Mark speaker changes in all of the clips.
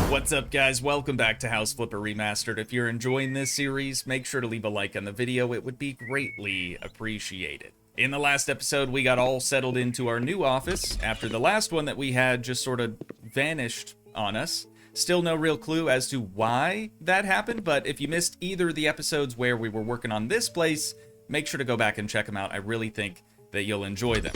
Speaker 1: What's up, guys? Welcome back to House Flipper Remastered. If you're enjoying this series, make sure to leave a like on the video. It would be greatly appreciated. In the last episode, we got all settled into our new office after the last one that we had just sort of vanished on us. Still no real clue as to why that happened, but if you missed either of the episodes where we were working on this place, make sure to go back and check them out. I really think that you'll enjoy them.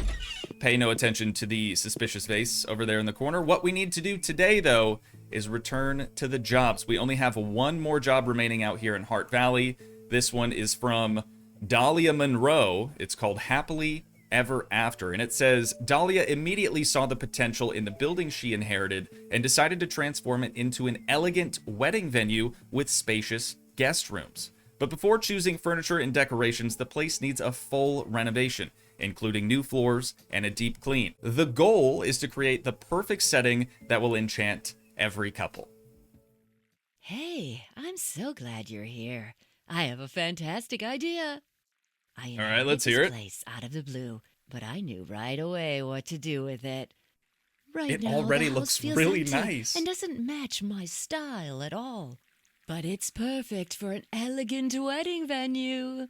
Speaker 1: Pay no attention to the suspicious vase over there in the corner. What we need to do today, though, is return to the jobs. We only have one more job remaining out here in Hart Valley. This one is from Dahlia Monroe. It's called Happily Ever After, and it says, Dahlia immediately saw the potential in the building she inherited and decided to transform it into an elegant wedding venue with spacious guest rooms. But before choosing furniture and decorations, the place needs a full renovation, including new floors and a deep clean. The goal is to create the perfect setting that will enchant every couple.
Speaker 2: Hey, I'm so glad you're here. I have a fantastic idea. I
Speaker 1: All right, let's hear it.
Speaker 2: Place out of the blue, but I knew right away what to do with it. Right
Speaker 1: It
Speaker 2: now,
Speaker 1: already
Speaker 2: the house
Speaker 1: looks
Speaker 2: feels
Speaker 1: really
Speaker 2: empty
Speaker 1: nice.
Speaker 2: and doesn't match my style at all. But it's perfect for an elegant wedding venue.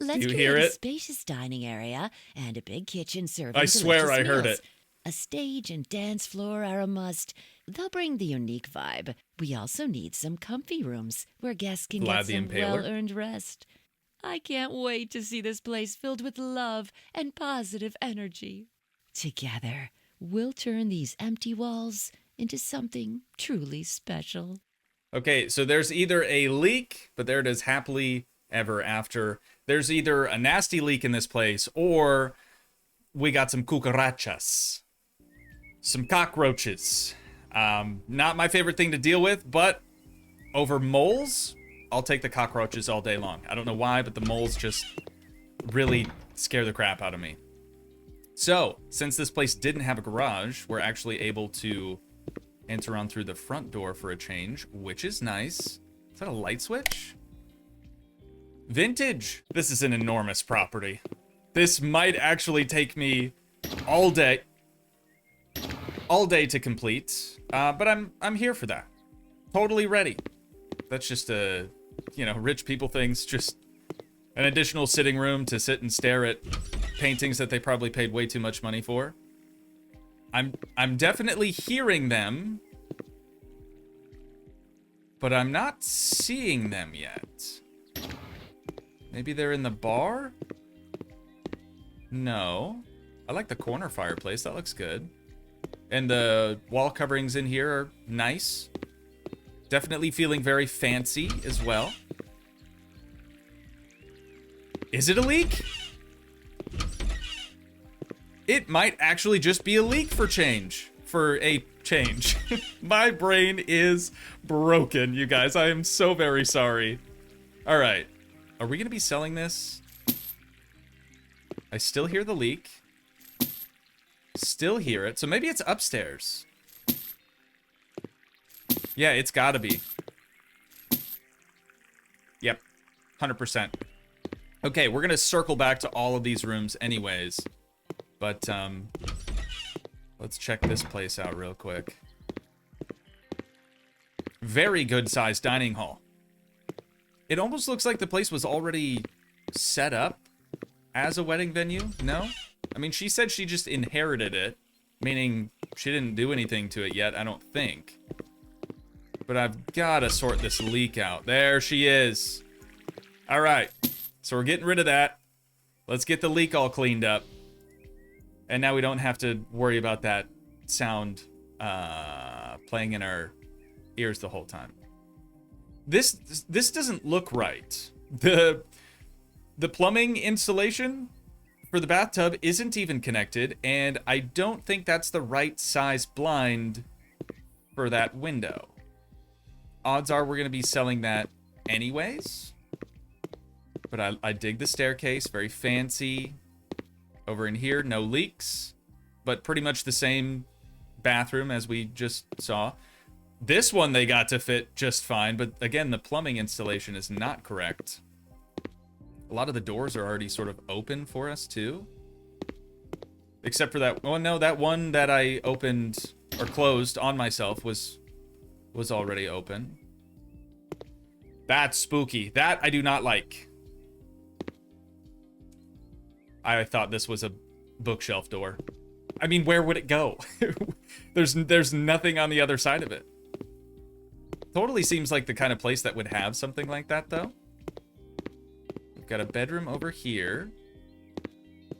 Speaker 2: Let's
Speaker 1: Do you
Speaker 2: create
Speaker 1: hear
Speaker 2: a
Speaker 1: it?
Speaker 2: spacious dining area and a big kitchen serving
Speaker 1: I swear
Speaker 2: delicious
Speaker 1: I heard
Speaker 2: meals.
Speaker 1: it.
Speaker 2: A stage and dance floor are a must. They'll bring the unique vibe. We also need some comfy rooms where guests can
Speaker 1: Vlad
Speaker 2: get
Speaker 1: the
Speaker 2: some
Speaker 1: Impaler.
Speaker 2: well-earned rest. I can't wait to see this place filled with love and positive energy. Together, we'll turn these empty walls into something truly special.
Speaker 1: Okay, so there's either a leak, but there it is, Happily Ever After. There's either a nasty leak in this place, or we got some cucarachas. Some cockroaches. Not my favorite thing to deal with, but over moles, I'll take the cockroaches all day long. I don't know why, but the moles just really scare the crap out of me. So, since this place didn't have a garage, we're actually able to enter on through the front door for a change, which is nice. Is that a light switch? Vintage. This is an enormous property. This might actually take me all day to complete, but I'm here for that. Totally ready. That's just a, rich people things. Just an additional sitting room to sit and stare at paintings that they probably paid way too much money for. I'm definitely hearing them, but I'm not seeing them yet. Maybe they're in the bar? No. I like the corner fireplace. That looks good. And the wall coverings in here are nice. Definitely feeling very fancy as well. Is it a leak? It might actually just be a leak for change. For a change. My brain is broken, you guys. I am so very sorry. All right. Are we going to be selling this? I still hear the leak. Still hear it. So maybe it's upstairs. Yeah, it's got to be. Yep. 100%. Okay, we're going to circle back to all of these rooms anyways. But, let's check this place out real quick. Very good sized dining hall. It almost looks like the place was already set up as a wedding venue. No? I mean, she said she just inherited it, meaning she didn't do anything to it yet, I don't think. But I've got to sort this leak out. There she is. All right. So we're getting rid of that. Let's get the leak all cleaned up. And now we don't have to worry about that sound playing in our ears the whole time. This doesn't look right. The plumbing installation for the bathtub isn't even connected, and I don't think that's the right size blind for that window. Odds are we're going to be selling that anyways. But I dig the staircase, very fancy. Over in here, no leaks, but pretty much the same bathroom as we just saw. This one they got to fit just fine, but again, the plumbing installation is not correct. A lot of the doors are already sort of open for us too. Except for that, oh no, that one that I opened or closed on myself was was already open. That's spooky. That I do not like. I thought this was a bookshelf door. I mean, where would it go? There's nothing on the other side of it. Totally seems like the kind of place that would have something like that, though. We've got a bedroom over here.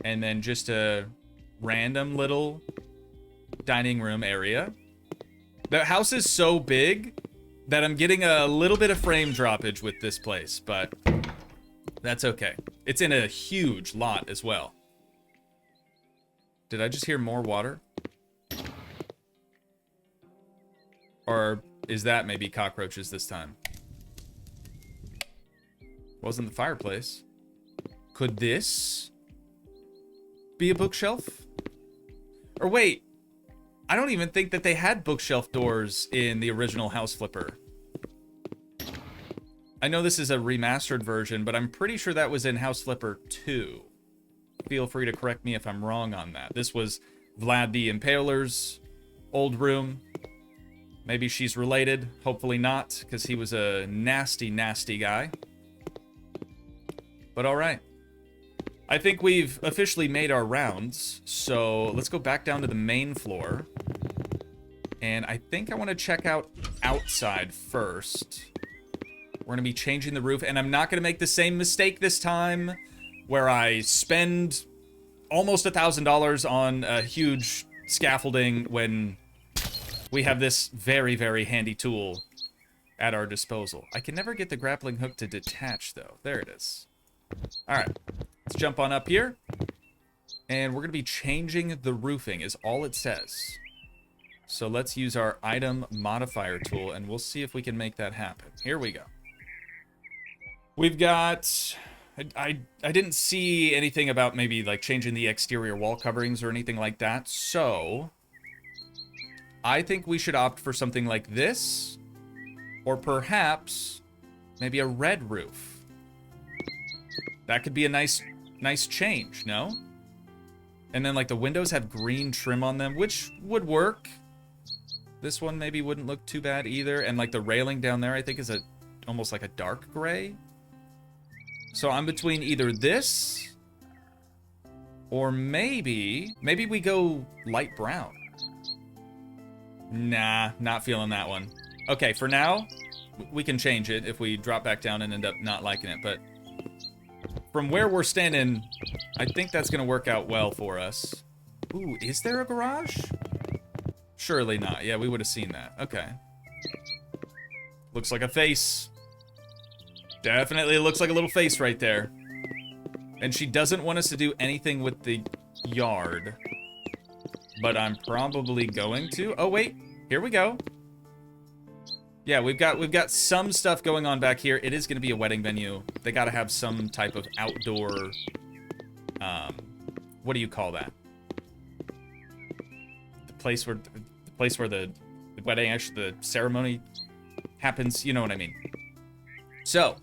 Speaker 1: And then just a random little dining room area. The house is so big that I'm getting a little bit of frame droppage with this place, but that's okay. It's in a huge lot as well. Did I just hear more water? Or is that maybe cockroaches this time? Wasn't the fireplace. Could this be a bookshelf? Or wait, I don't even think that they had bookshelf doors in the original House Flipper. I know this is a remastered version, but I'm pretty sure that was in House Flipper 2. Feel free to correct me if I'm wrong on that. This was Vlad the Impaler's old room. Maybe she's related. Hopefully not, because he was a nasty, nasty guy. But all right. I think we've officially made our rounds, so let's go back down to the main floor. And I think I want to check out outside first. We're going to be changing the roof, and I'm not going to make the same mistake this time, where I spend almost $1,000 on a huge scaffolding when we have this very, very handy tool at our disposal. I can never get the grappling hook to detach, though. There it is. All right. Let's jump on up here. And we're going to be changing the roofing, is all it says. So let's use our item modifier tool, and we'll see if we can make that happen. Here we go. We've got... I didn't see anything about maybe like changing the exterior wall coverings or anything like that. So I think we should opt for something like this, or perhaps maybe a red roof. That could be a nice change, no? And then like the windows have green trim on them, which would work. This one maybe wouldn't look too bad either. And like the railing down there, I think is almost like a dark gray. So I'm between either this or maybe we go light brown. Nah, not feeling that one. Okay, for now, we can change it if we drop back down and end up not liking it. But from where we're standing, I think that's going to work out well for us. Ooh, is there a garage? Surely not. Yeah, we would have seen that. Okay. Looks like a face. Definitely looks like a little face right there. And she doesn't want us to do anything with the yard. But I'm probably going to. Oh, wait. Here we go. Yeah, we've got some stuff going on back here. It is going to be a wedding venue. They got to have some type of outdoor... what do you call that? The place where the wedding, actually, the ceremony happens. You know what I mean. So,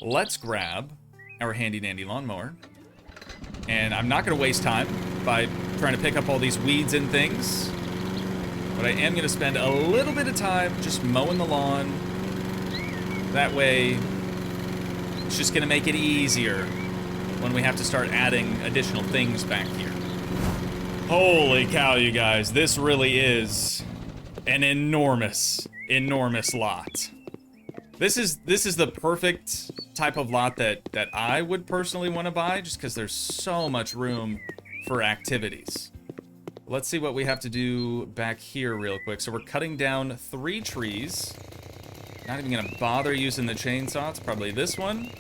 Speaker 1: let's grab our handy-dandy lawnmower. And I'm not going to waste time by trying to pick up all these weeds and things. But I am going to spend a little bit of time just mowing the lawn. That way, it's just going to make it easier when we have to start adding additional things back here. Holy cow, you guys. This really is an enormous, enormous lot. This is the perfect type of lot that I would personally want to buy, just because there's so much room for activities. Let's see what we have to do back here real quick. So we're cutting down 3 trees. Not even going to bother using the chainsaw. It's probably this one.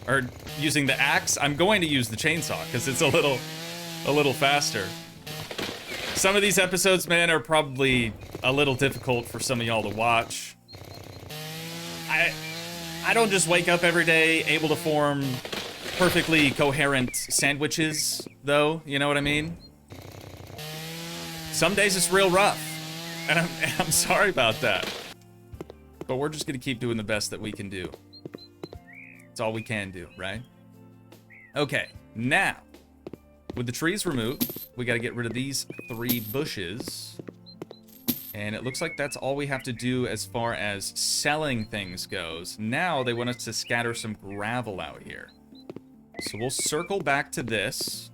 Speaker 1: Or using the axe. I'm going to use the chainsaw because it's a little faster. Some of these episodes, man, are probably a little difficult for some of y'all to watch. I don't just wake up every day able to form perfectly coherent sandwiches, though. You know what I mean? Some days it's real rough, and I'm sorry about that. But we're just gonna keep doing the best that we can do. It's all we can do, right? Okay, now, with the trees removed, we gotta get rid of these 3 bushes. And it looks like that's all we have to do as far as selling things goes. Now they want us to scatter some gravel out here. So we'll circle back to this.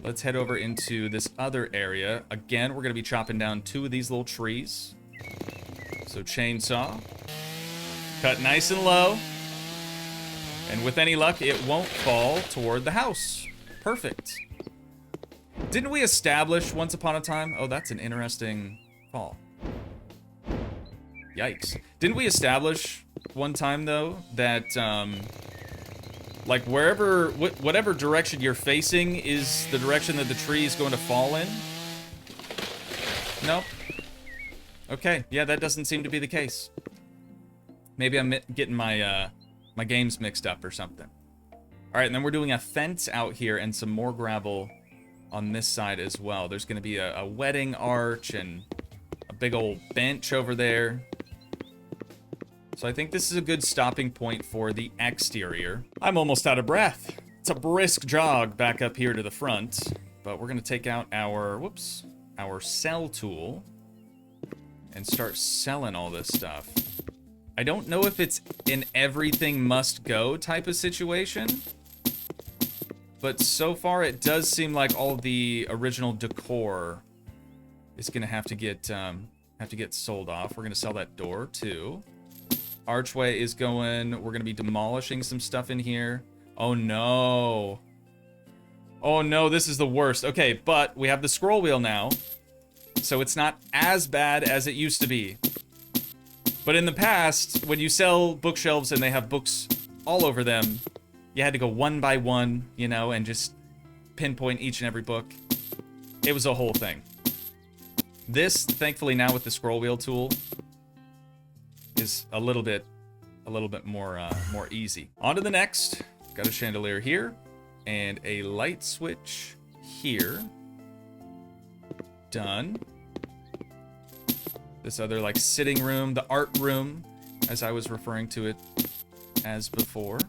Speaker 1: Let's head over into this other area. Again, we're going to be chopping down 2 of these little trees. So chainsaw. Cut nice and low. And with any luck, it won't fall toward the house. Perfect. Didn't we establish once upon a time? Oh, that's an interesting fall. Yikes. Didn't we establish one time, though, that, like, whatever direction you're facing is the direction that the tree is going to fall in? Nope. Okay, yeah, that doesn't seem to be the case. Maybe I'm getting my, my games mixed up or something. All right, and then we're doing a fence out here and some more gravel on this side as well. There's going to be a wedding arch and a big old bench over there. So I think this is a good stopping point for the exterior. I'm almost out of breath. It's a brisk jog back up here to the front, but we're going to take out our, our sell tool and start selling all this stuff. I don't know if it's an everything must go type of situation, but so far it does seem like all of the original decor is gonna have to get sold off. We're gonna sell that door too. Archway is going. We're gonna be demolishing some stuff in here. Oh no. Oh no, this is the worst. Okay, but we have the scroll wheel now, so it's not as bad as it used to be. But in the past, when you sell bookshelves and they have books all over them, you had to go one by one, you know, and just pinpoint each and every book. It was a whole thing. This, thankfully now with the scroll wheel tool, is a little bit more easy. On to the next. Got a chandelier here and a light switch here. Done. This other like sitting room, the art room, as I was referring to it as before.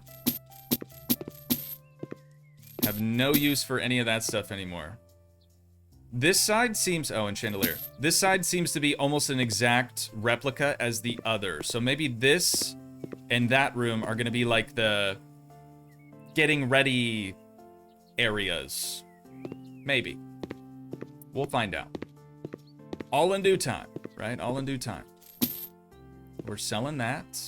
Speaker 1: Have no use for any of that stuff anymore. This side seems, oh, and chandelier. This side seems to be almost an exact replica as the other. So maybe this and that room are going to be like the getting ready areas. Maybe. We'll find out. All in due time, right? All in due time. We're selling that.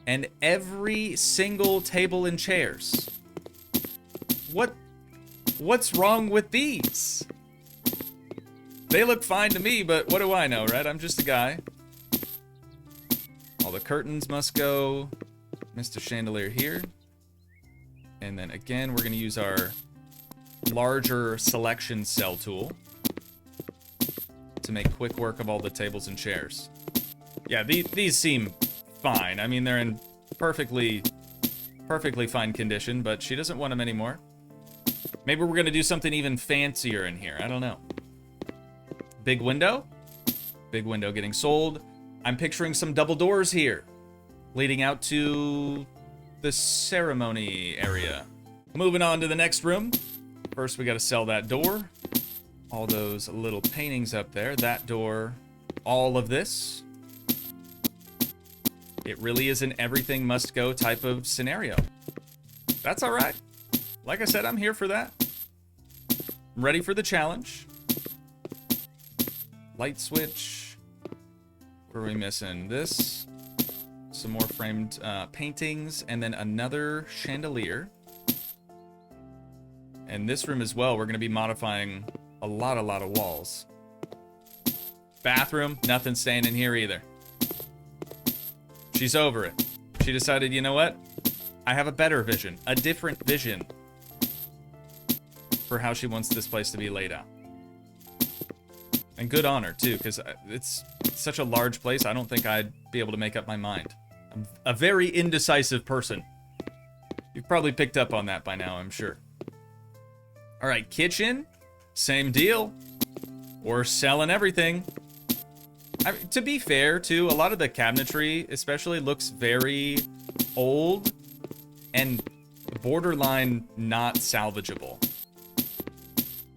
Speaker 1: And every single table and chairs. What's wrong with these? They look fine to me, but what do I know, right? I'm just a guy. All the curtains must go. Mr. Chandelier here. And then again, we're going to use our larger selection cell tool to make quick work of all the tables and chairs. Yeah, these seem fine. I mean, they're in perfectly fine condition, but she doesn't want them anymore. Maybe we're going to do something even fancier in here. I don't know. Big window. Big window getting sold. I'm picturing some double doors here, leading out to the ceremony area. Moving on to the next room. First, we got to sell that door. All those little paintings up there. That door. All of this. It really is an everything must go type of scenario. That's all right. Like I said, I'm here for that. I'm ready for the challenge. Light switch. What are we missing? This. Some more framed paintings. And then another chandelier. And this room as well, we're going to be modifying a lot of walls. Bathroom. Nothing staying in here either. She's over it. She decided, you know what? I have a better vision. A different vision for how she wants this place to be laid out. And good on her, too, because it's such a large place, I don't think I'd be able to make up my mind. I'm a very indecisive person. You've probably picked up on that by now, I'm sure. All right, kitchen. Same deal. We're selling everything. I mean, to be fair, too, a lot of the cabinetry especially looks very old and borderline not salvageable.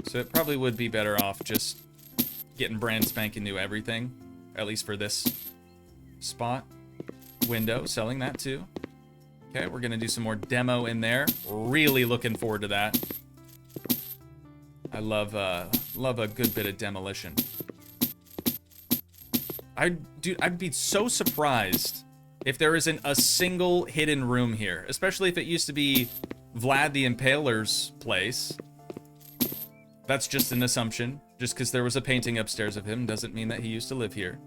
Speaker 1: So it probably would be better off just getting brand spanking new everything, at least for this spot. Window, selling that too. Okay, we're gonna do some more demo in there. Really looking forward to that. I love a good bit of demolition. I'd be so surprised if there isn't a single hidden room here, especially if it used to be Vlad the Impaler's place. That's just an assumption. Just because there was a painting upstairs of him doesn't mean that he used to live here.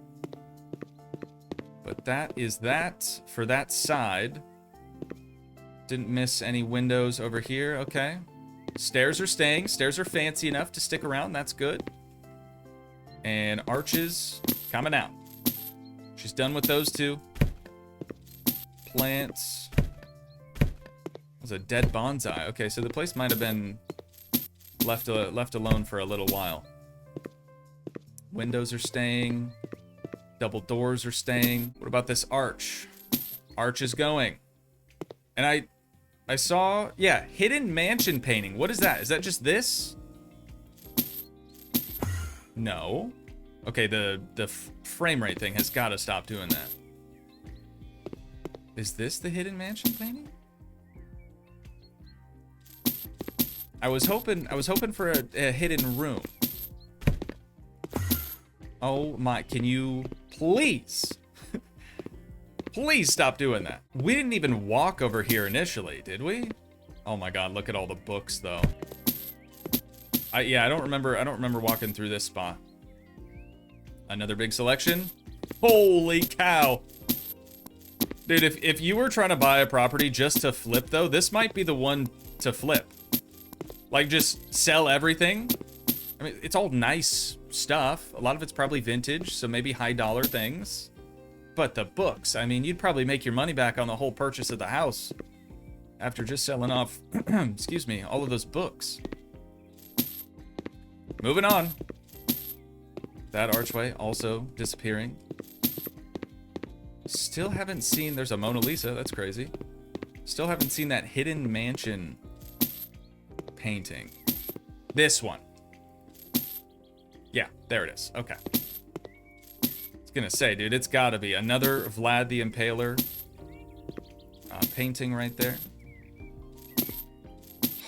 Speaker 1: But that is that for that side. Didn't miss any windows over here. Okay. Stairs are staying. Stairs are fancy enough to stick around. That's good. And arches coming out. She's done with those two. Plants. There's a dead bonsai. Okay, so the place might have been left alone for a little while. Windows are staying. Double doors are staying. What about this arch? Arch is going. And I saw, yeah, hidden mansion painting. What is that? Is that just this? No. Okay, the frame rate thing has got to stop doing that. Is this the hidden mansion painting? I was hoping for a hidden room. Oh my, can you please? Please stop doing that. We didn't even walk over here initially, did we? Oh my god, look at all the books though. Yeah, I don't remember walking through this spot. Another big selection. Holy cow. Dude, if you were trying to buy a property just to flip though, this might be the one to flip. Like just sell everything. I mean, it's all nice stuff. A lot of it's probably vintage, so maybe high dollar things. But the books, I mean, you'd probably make your money back on the whole purchase of the house after just selling off, excuse me, all of those books. Moving on. That archway also disappearing. Still haven't seen, there's a Mona Lisa, that's crazy. Still haven't seen that hidden mansion painting. This one. Yeah, there it is. Okay. I was gonna say, dude, it's gotta be another Vlad the Impaler painting right there.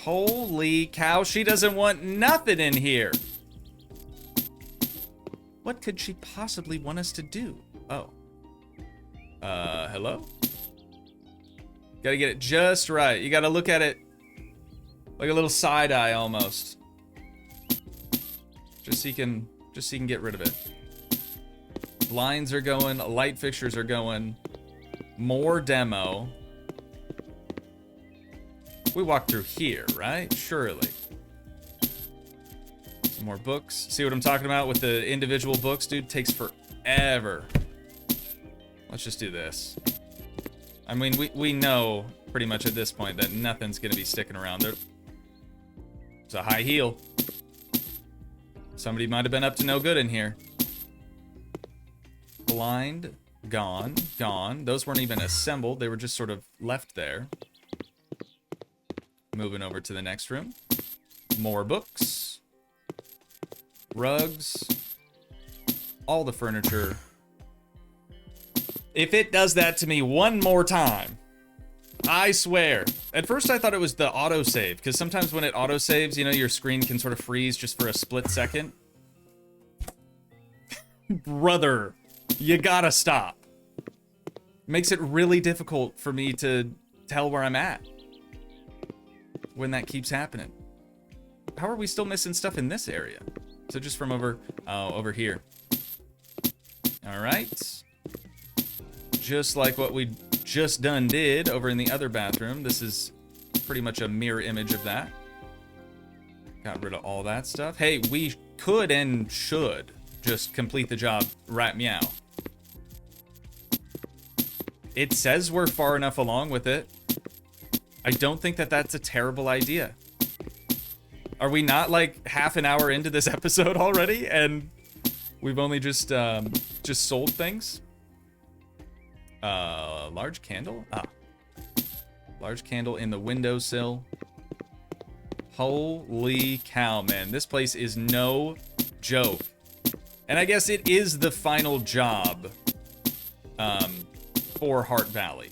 Speaker 1: Holy cow, she doesn't want nothing in here. What could she possibly want us to do? Oh. Hello? Gotta get it just right. You gotta look at it like a little side eye almost. Just so you can get rid of it. Blinds are going, light fixtures are going. More demo. We walk through here, right? Surely. Some more books. See what I'm talking about with the individual books, dude? Takes forever. Let's just do this. I mean, we know pretty much at this point that nothing's gonna be sticking around. There's a high heel. Somebody might have been up to no good in here. Blind, gone, gone. Those weren't even assembled. They were just sort of left there. Moving over to the next room. More books. Rugs. All the furniture. If it does that to me one more time, I swear. At first I thought it was the autosave, because sometimes when it autosaves, you know, your screen can sort of freeze just for a split second. Brother, you gotta stop. Makes it really difficult for me to tell where I'm at when that keeps happening. How are we still missing stuff in this area? So just from over here. All right. Just like what we just did over in the other bathroom. This is pretty much a mirror image of that. Got rid of all that stuff. Hey, we could and should just complete the job right meow. It says we're far enough along with it. I don't think that that's a terrible idea. Are we not like half an hour into this episode already and we've only just sold things? Large candle? Ah. Large candle in the windowsill. Holy cow, man. This place is no joke. And I guess it is the final job for Heart Valley.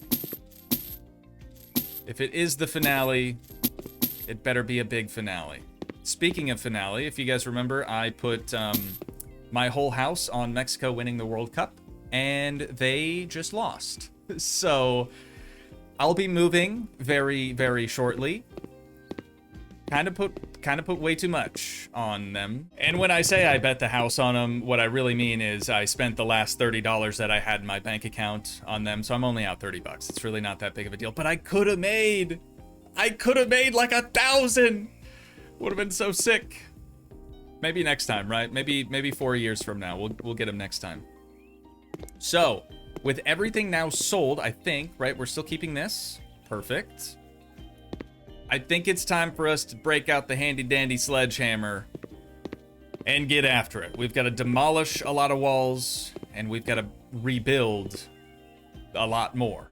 Speaker 1: If it is the finale, it better be a big finale. Speaking of finale, if you guys remember, I put my whole house on Mexico winning the World Cup, and they just lost. So I'll be moving very, very shortly. Kind of put way too much on them. And when I say I bet the house on them, what I really mean is I spent the last $30 that I had in my bank account on them, so I'm only out 30 bucks. It's really not that big of a deal, but I could have made like 1,000. Would have been so sick. Maybe next time, right? Maybe 4 years from now. We'll get them next time. So, with everything now sold, I think, right? We're still keeping this. Perfect. I think it's time for us to break out the handy-dandy sledgehammer and get after it. We've got to demolish a lot of walls, and we've got to rebuild a lot more.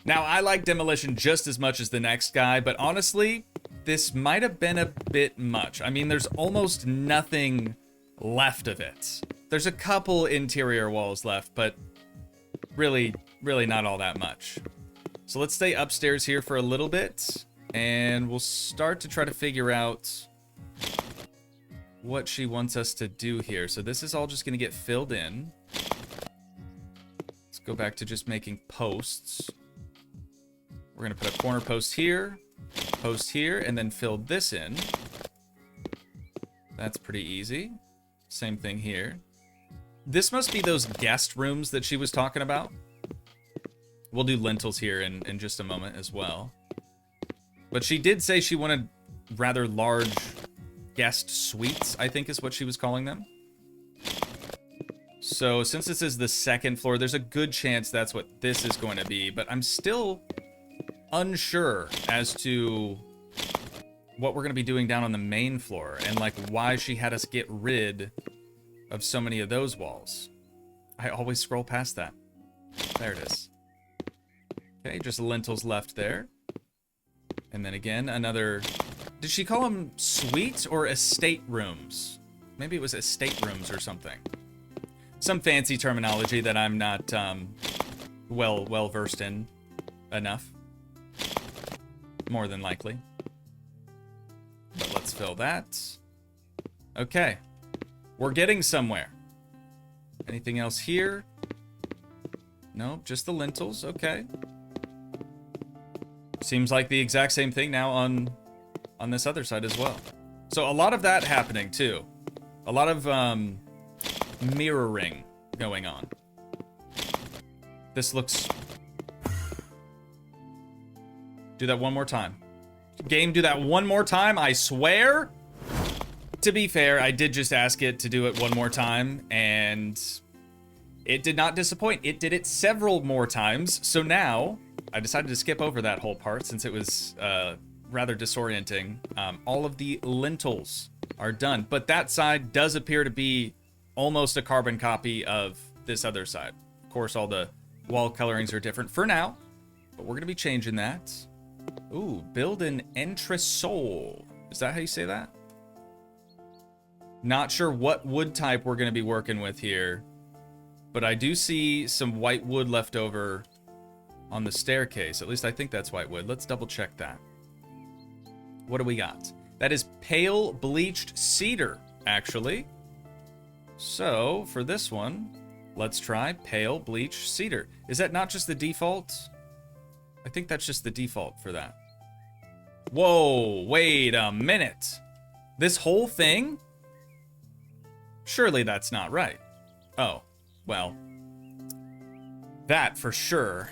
Speaker 1: Now, I like demolition just as much as the next guy, but honestly, this might have been a bit much. I mean, there's almost nothing left of it. There's a couple interior walls left, but really not all that much. So let's stay upstairs here for a little bit, and we'll start to try to figure out what she wants us to do here. So this is all just gonna get filled in. Let's go back to just making posts. We're gonna put a corner post here, and then fill this in. That's pretty easy. Same thing here. This must be those guest rooms that she was talking about. We'll do lintels here in just a moment as well. But she did say she wanted rather large guest suites, I think is what she was calling them. So since this is the second floor, there's a good chance that's what this is going to be, but I'm still unsure as to what we're going to be doing down on the main floor and like why she had us get rid of so many of those walls. I always scroll past that. There it is. Okay, just lintels left there. And then again, another... Did she call them suites or estate rooms? Maybe it was estate rooms or something. Some fancy terminology that I'm not well versed in enough. More than likely. But let's fill that. Okay. We're getting somewhere. Anything else here? Nope, just the lintels. Okay. Seems like the exact same thing now on this other side as well. So a lot of that happening too. A lot of mirroring going on. This looks... Do that one more time. Game, do that one more time, I swear. To be fair, I did just ask it to do it one more time, and it did not disappoint. It did it several more times, so now I decided to skip over that whole part since it was rather disorienting. All of the lintels are done, but that side does appear to be almost a carbon copy of this other side. Of course, all the wall colorings are different for now, but we're going to be changing that. Ooh, build an entresol. Is that how you say that? Not sure what wood type we're going to be working with here, but I do see some white wood left over on the staircase. At least I think that's white wood. Let's double check that. What do we got? That is pale bleached cedar, actually. So for this one, let's try pale bleached cedar. Is that not just the default? I think that's just the default for that. Whoa, wait a minute. This whole thing? Surely that's not right. Oh, well. That for sure.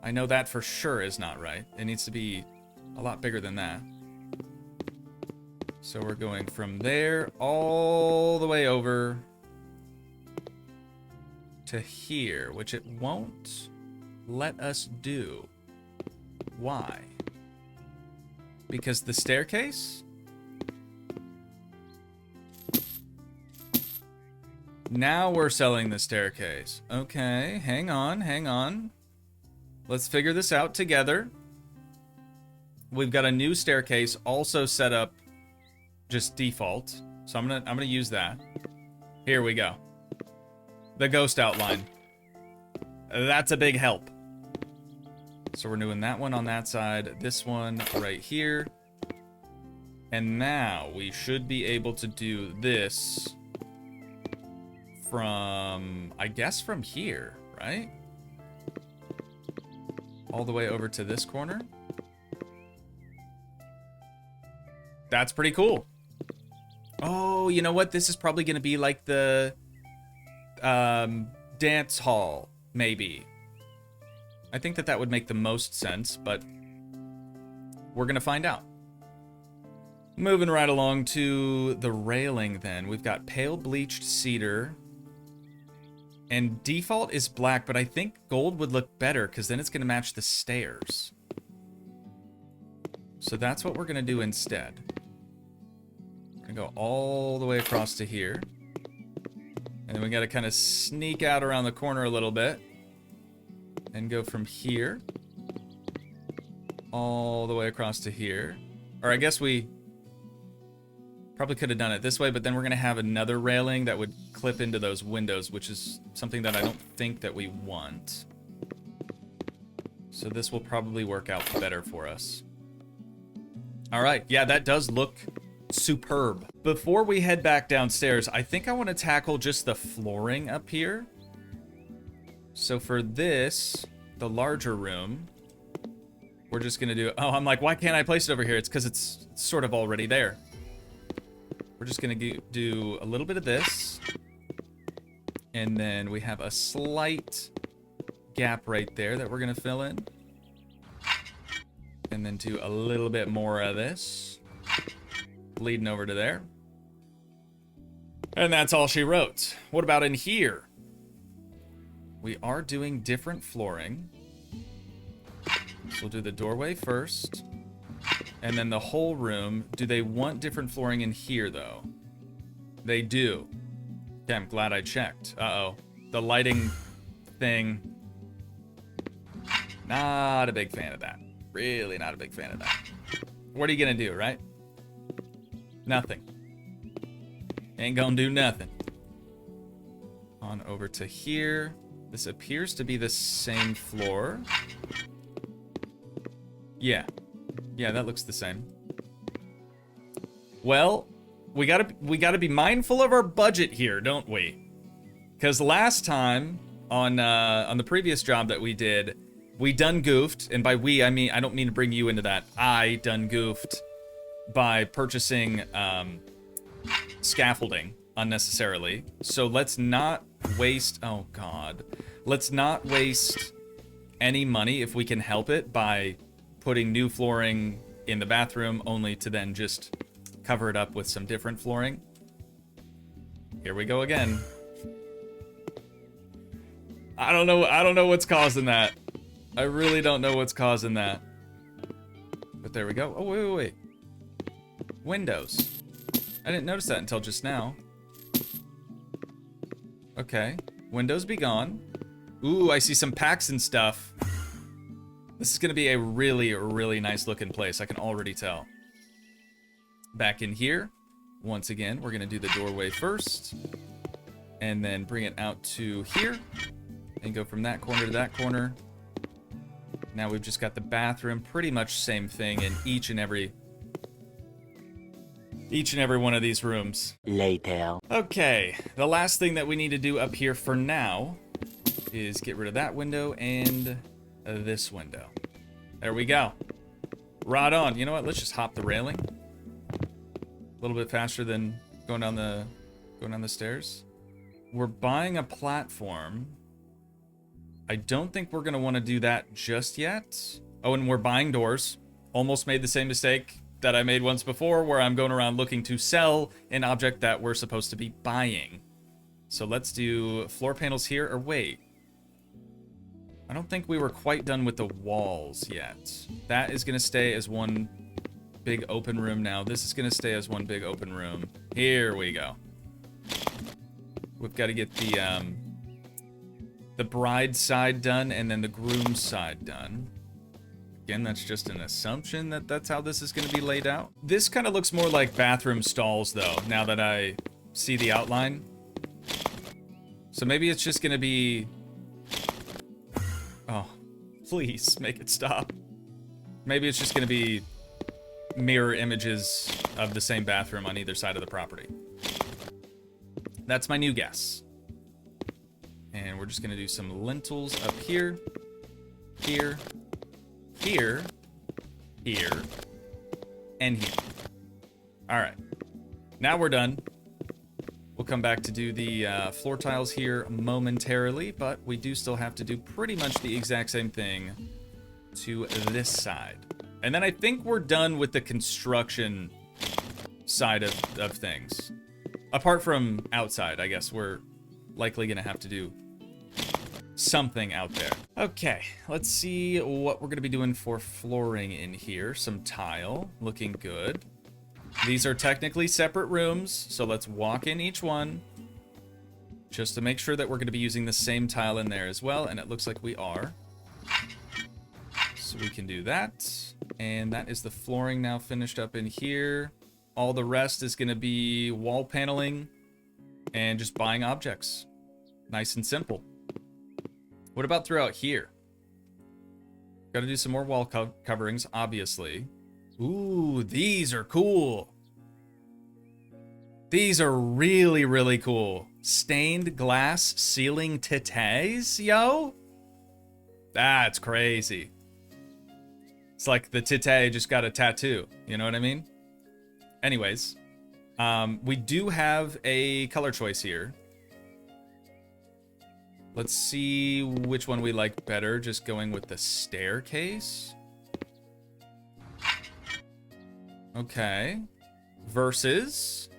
Speaker 1: I know that for sure is not right. It needs to be a lot bigger than that. So we're going from there all the way over to here, which it won't let us do. Why? Because the staircase? Now we're selling the staircase. Okay, hang on, hang on. Let's figure this out together. We've got a new staircase also set up just default. So I'm gonna use that. Here we go. The ghost outline. That's a big help. So we're doing that one on that side, this one right here. And now we should be able to do this from, I guess from here, right? All the way over to this corner. That's pretty cool. Oh, you know what? This is probably going to be like the dance hall, maybe. I think that would make the most sense, but we're going to find out. Moving right along to the railing then. We've got pale bleached cedar. And default is black, but I think gold would look better because then it's going to match the stairs. So that's what we're going to do instead. We're going to go all the way across to here. And then we got to kind of sneak out around the corner a little bit. And go from here. All the way across to here. Or I guess we probably could have done it this way, but then we're going to have another railing that would clip into those windows, which is something that I don't think that we want. So this will probably work out better for us. All right, yeah, that does look superb. Before we head back downstairs, I think I want to tackle just the flooring up here. So for this, the larger room, we're just going to do... Oh, I'm like, why can't I place it over here? It's because it's sort of already there. We're just going to do a little bit of this. And then we have a slight gap right there that we're going to fill in. And then do a little bit more of this. Leading over to there. And that's all she wrote. What about in here? We are doing different flooring. So we'll do the doorway first. And then the whole room. Do they want different flooring in here, though? They do. Okay, I'm glad I checked. Uh-oh. The lighting thing. Not a big fan of that. Really not a big fan of that. What are you gonna do, right? Nothing. Ain't gonna do nothing. On over to here. This appears to be the same floor. Yeah. Yeah, that looks the same. Well, we gotta be mindful of our budget here, don't we? Because last time on the previous job that we did, we done goofed, and by we I mean I don't mean to bring you into that. I done goofed by purchasing scaffolding unnecessarily. So let's not waste. Oh God, let's not waste any money if we can help it by putting new flooring in the bathroom, only to then just cover it up with some different flooring. Here we go again. I don't know what's causing that. I really don't know what's causing that. But there we go. Oh, wait. Windows. I didn't notice that until just now. Okay. Windows be gone. Ooh, I see some packs and stuff. This is going to be a really, really nice looking place. I can already tell. Back in here. Once again, we're going to do the doorway first. And then bring it out to here. And go from that corner to that corner. Now we've just got the bathroom, pretty much same thing in each and every one of these rooms.
Speaker 3: Later.
Speaker 1: Okay, the last thing that we need to do up here for now is get rid of that window and this window. There we go. Right on. You know what? Let's just hop the railing. A little bit faster than going down the stairs. We're buying a platform. I don't think we're going to want to do that just yet. Oh, and we're buying doors. Almost made the same mistake that I made once before, where I'm going around looking to sell an object that we're supposed to be buying. So let's do floor panels here, or wait. I don't think we were quite done with the walls yet. That is going to stay as one big open room now. This is going to stay as one big open room. Here we go. We've got to get the bride side done and then the groom side done. Again, that's just an assumption that that's how this is going to be laid out. This kind of looks more like bathroom stalls, though, now that I see the outline. So maybe it's just going to be... Oh, please make it stop. Maybe it's just going to be mirror images of the same bathroom on either side of the property. That's my new guess. And we're just going to do some lintels up here, here, here, here, and here. All right. Now we're done. We'll come back to do the floor tiles here momentarily, but we do still have to do pretty much the exact same thing to this side. And then I think we're done with the construction side of things. Apart from outside, I guess we're likely going to have to do something out there. Okay, let's see what we're going to be doing for flooring in here. Some tile, looking good. These are technically separate rooms, so let's walk in each one just to make sure that we're going to be using the same tile in there as well, and it looks like we are. So we can do that, and that is the flooring now finished up in here. All the rest is going to be wall paneling and just buying objects. Nice and simple. What about throughout here? Got to do some more wall coverings, obviously. Ooh, these are cool. These are really, really cool. Stained glass ceiling titties, yo. That's crazy. It's like the titty just got a tattoo. You know what I mean? Anyways, we do have a color choice here. Let's see which one we like better. Just going with the staircase. Okay. Versus...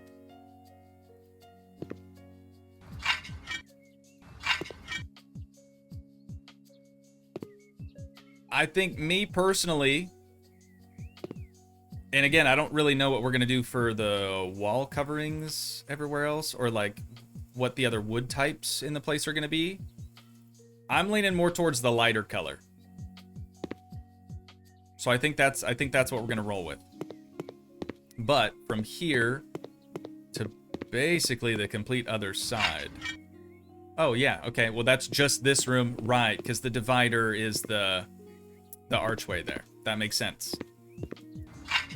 Speaker 1: I think me personally... And again, I don't really know what we're going to do for the wall coverings everywhere else, or like what the other wood types in the place are going to be. I'm leaning more towards the lighter color. So I think that's what we're going to roll with. But from here to basically the complete other side. Oh yeah, okay. Well, that's just this room, right? Because the divider is the archway there. That makes sense.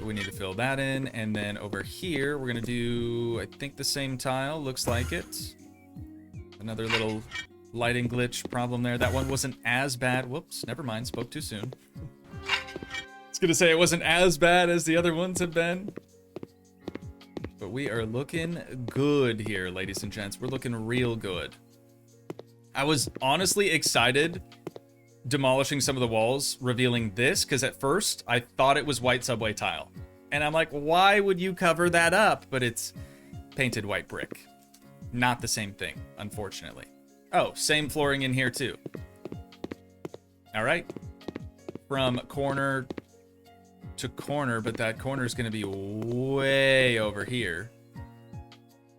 Speaker 1: We need to fill that in, and then over here we're gonna do, I think, the same tile. Looks like it. Another little lighting glitch problem there. That one wasn't as bad. Whoops, never mind, spoke too soon. I was gonna say it wasn't as bad as the other ones have been. But we are looking good here, ladies and gents. We're looking real good. I was honestly excited demolishing some of the walls, revealing this, because at first I thought it was white subway tile. And I'm like, why would you cover that up? But it's painted white brick. Not the same thing, unfortunately. Oh, same flooring in here too. All right. From corner to corner, but that corner is going to be way over here.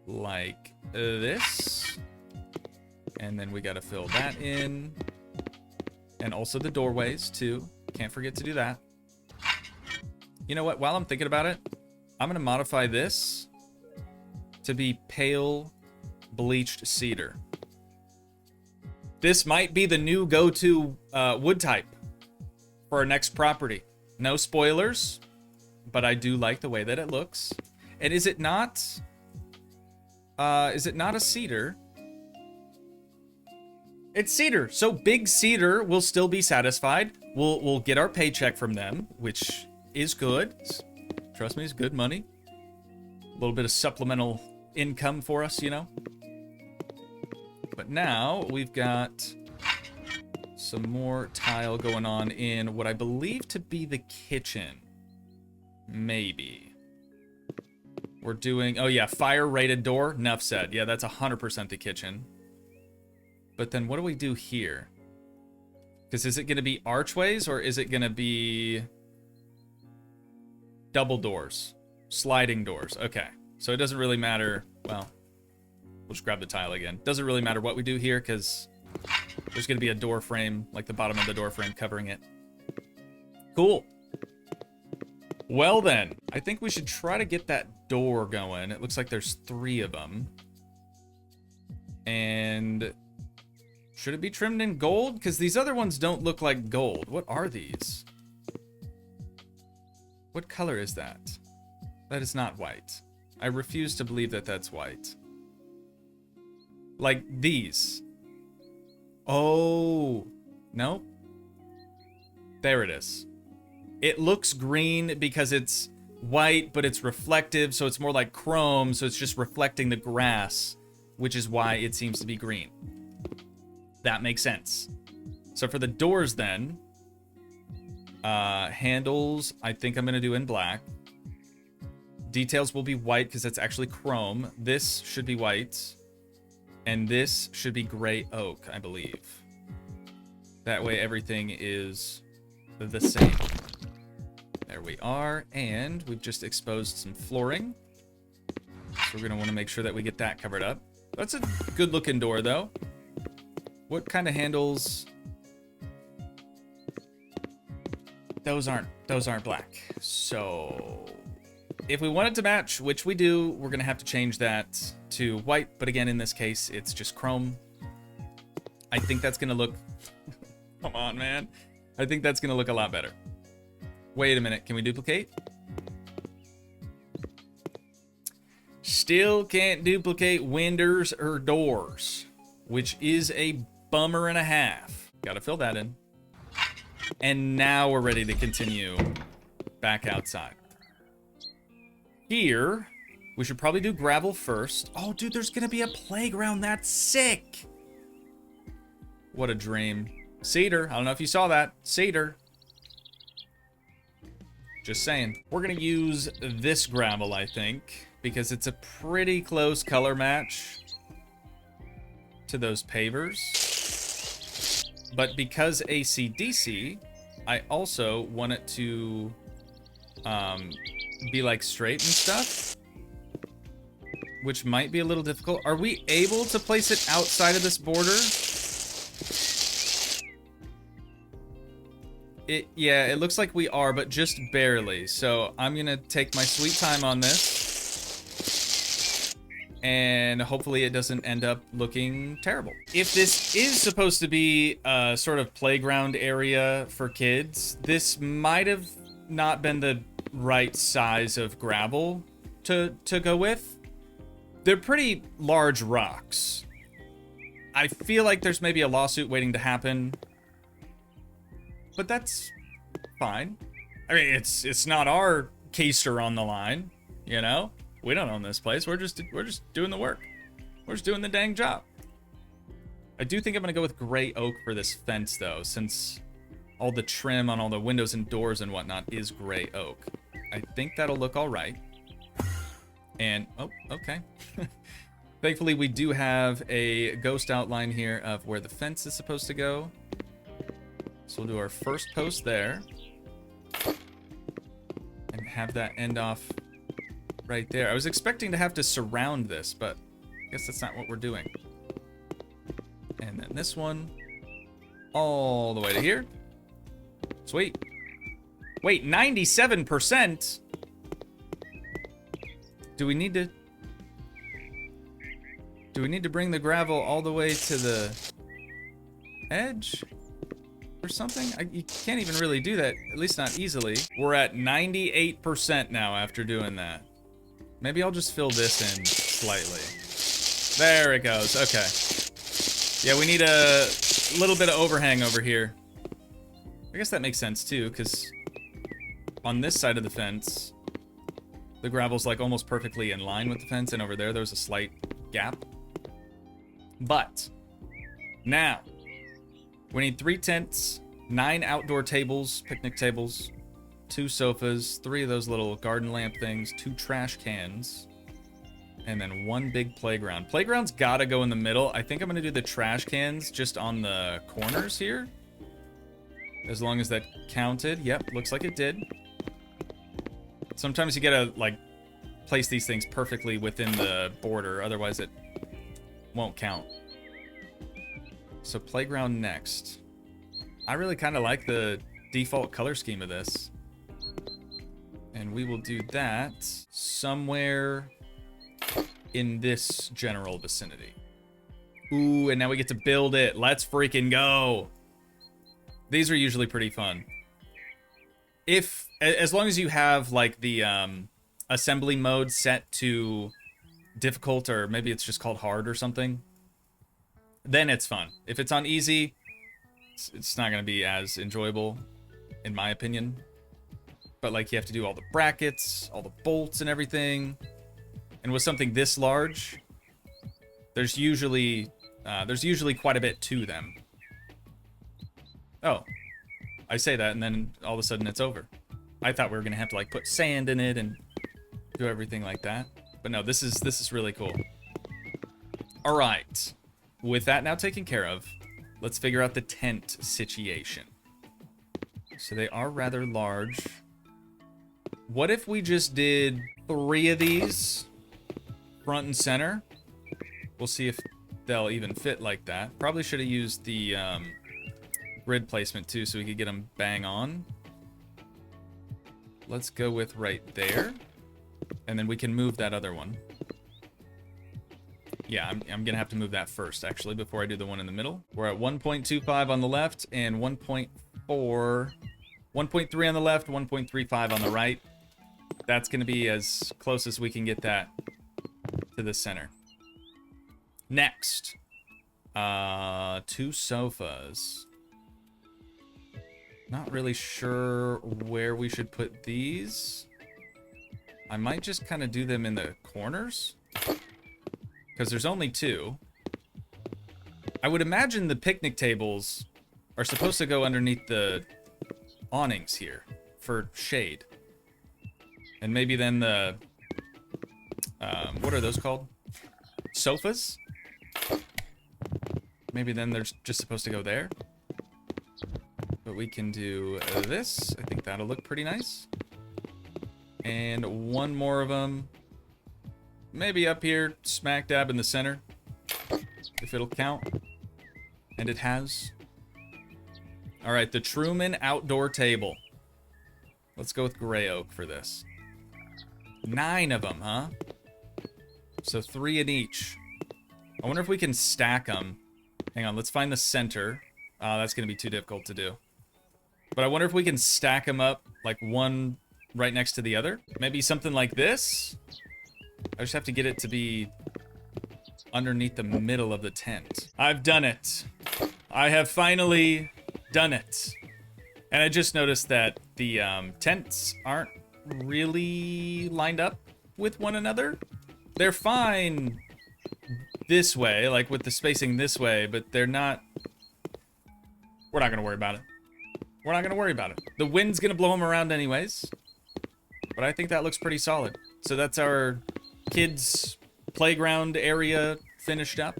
Speaker 1: Like this. And then we got to fill that in. And also the doorways, too. Can't forget to do that. You know what? While I'm thinking about it, I'm going to modify this to be pale bleached cedar. This might be the new go-to wood type for our next property. No spoilers, but I do like the way that it looks. And is it not a cedar? It's cedar. So Big Cedar will still be satisfied. We'll get our paycheck from them, which is good. Trust me, it's good money. A little bit of supplemental income for us, you know. But now we've got some more tile going on in what I believe to be the kitchen. Maybe. We're doing, oh yeah, fire rated door. Enough said. Yeah, that's 100% the kitchen. But then what do we do here? Because is it going to be archways or is it going to be double doors? Sliding doors. Okay. So it doesn't really matter. Well, we'll just grab the tile again. Doesn't really matter what we do here because there's going to be a door frame, like the bottom of the door frame covering it. Cool. Well then, I think we should try to get that door going. It looks like there's 3 of them. And should it be trimmed in gold? Because these other ones don't look like gold. What are these? What color is that? That is not white. I refuse to believe that that's white. Like these. Oh, no. There it is. It looks green because it's white, but it's reflective, so it's more like chrome, so it's just reflecting the grass, which is why it seems to be green. That makes sense. So for the doors then, handles, I think I'm going to do in black. Details will be white because it's actually chrome. This should be white. And this should be gray oak, I believe. That way everything is the same. There we are. And we've just exposed some flooring. So we're going to want to make sure that we get that covered up. That's a good looking door though. What kind of handles? Those aren't black. So if we want it to match, which we do, we're going to have to change that to white. But again, in this case, it's just chrome. I think that's going to look... Come on, man. I think that's going to look a lot better. Wait a minute. Can we duplicate? Still can't duplicate windows or doors, which is a bummer and a half. Got to fill that in. And now we're ready to continue back outside. Here, we should probably do gravel first. Oh, dude, there's going to be a playground. That's sick. What a dream. Cedar. I don't know if you saw that. Cedar. Just saying. We're going to use this gravel, I think, because it's a pretty close color match to those pavers. But because AC/DC, I also want it to be like straight and stuff, which might be a little difficult. Are we able to place it outside of this border? Yeah, it looks like we are, but just barely. So I'm gonna take my sweet time on this, and hopefully it doesn't end up looking terrible. If this is supposed to be a sort of playground area for kids, this might have not been the right size of gravel to go with. They're pretty large rocks. I feel like there's maybe a lawsuit waiting to happen, but that's fine. I mean, it's not our keister on the line, you know? We don't own this place. We're just doing the work. We're just doing the dang job. I do think I'm gonna go with gray oak for this fence though, since all the trim on all the windows and doors and whatnot is gray oak. I think that'll look all right. And, oh, okay. Thankfully, we do have a ghost outline here of where the fence is supposed to go. So we'll do our first post there. And have that end off right there. I was expecting to have to surround this, but I guess that's not what we're doing. And then this one all the way to here. Sweet. Wait, 97%? Do we need to bring the gravel all the way to the edge? or something? You can't even really do that, at least not easily. We're at 98% now after doing that. Maybe I'll just fill this in slightly. There it goes, okay. Yeah, we need a little bit of overhang over here. I guess that makes sense too, because on this side of the fence, the gravel's like almost perfectly in line with the fence, and over there's a slight gap. But now we need 3 tents, 9 outdoor tables, picnic tables, 2 sofas, 3 of those little garden lamp things, 2 trash cans, and then 1 big playground. Playground's gotta go in the middle. I think I'm gonna do the trash cans just on the corners here, as long as that counted. Yep, looks like it did. Sometimes you gotta, like, place these things perfectly within the border, otherwise it won't count. So playground next. I really kind of like the default color scheme of this. And we will do that somewhere in this general vicinity. Ooh, and now we get to build it. Let's freaking go. These are usually pretty fun. As long as you have like the assembly mode set to difficult, or maybe it's just called hard or something, then it's fun. If it's on easy, it's not going to be as enjoyable, in my opinion. But like, you have to do all the brackets, all the bolts and everything. And with something this large, there's usually quite a bit to them. Oh, I say that and then all of a sudden it's over. I thought we were going to have to like put sand in it and do everything like that. But no, this is really cool. All right. With that now taken care of, let's figure out the tent situation. So they are rather large. What if we just did 3 of these front and center? We'll see if they'll even fit like that. Probably should have used the grid placement too, so we could get them bang on. Let's go with right there. And then we can move that other one. Yeah, I'm gonna have to move that first, actually, before I do the one in the middle. We're at 1.25 on the left and 1.3 on the left, 1.35 on the right. That's gonna be as close as we can get that to the center. Next, 2 sofas. Not really sure where we should put these. I might just kind of do them in the corners, because there's only 2. I would imagine the picnic tables are supposed to go underneath the awnings here for shade. And maybe then the, what are those called? Sofas? Maybe then they're just supposed to go there. But we can do this. I think that'll look pretty nice. And 1 more of them. Maybe up here, smack dab in the center. If it'll count. And it has. Alright, the Truman outdoor table. Let's go with gray oak for this. 9 of them, huh? So 3 in each. I wonder if we can stack them. Hang on, let's find the center. That's going to be too difficult to do. But I wonder if we can stack them up, like one right next to the other. Maybe something like this. I just have to get it to be underneath the middle of the tent. I've done it. I have finally done it. And I just noticed that the tents aren't really lined up with one another. They're fine this way, like with the spacing this way, but they're not... We're not going to worry about it. We're not going to worry about it. The wind's going to blow them around anyways. But I think that looks pretty solid. So that's our kids' playground area finished up.